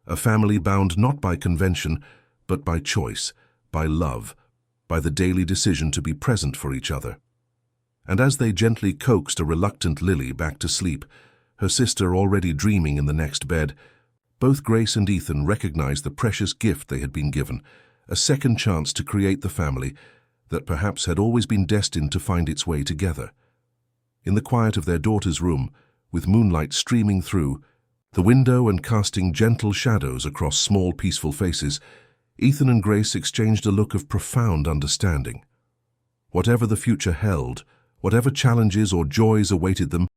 a family bound not by convention, but by choice, by love, by the daily decision to be present for each other. And as they gently coaxed a reluctant Lily back to sleep, her sister already dreaming in the next bed, both Grace and Ethan recognized the precious gift they had been given, a second chance to create the family that perhaps had always been destined to find its way together. In the quiet of their daughter's room, with moonlight streaming through the window and casting gentle shadows across small, peaceful faces, Ethan and Grace exchanged a look of profound understanding. Whatever the future held, whatever challenges or joys awaited them,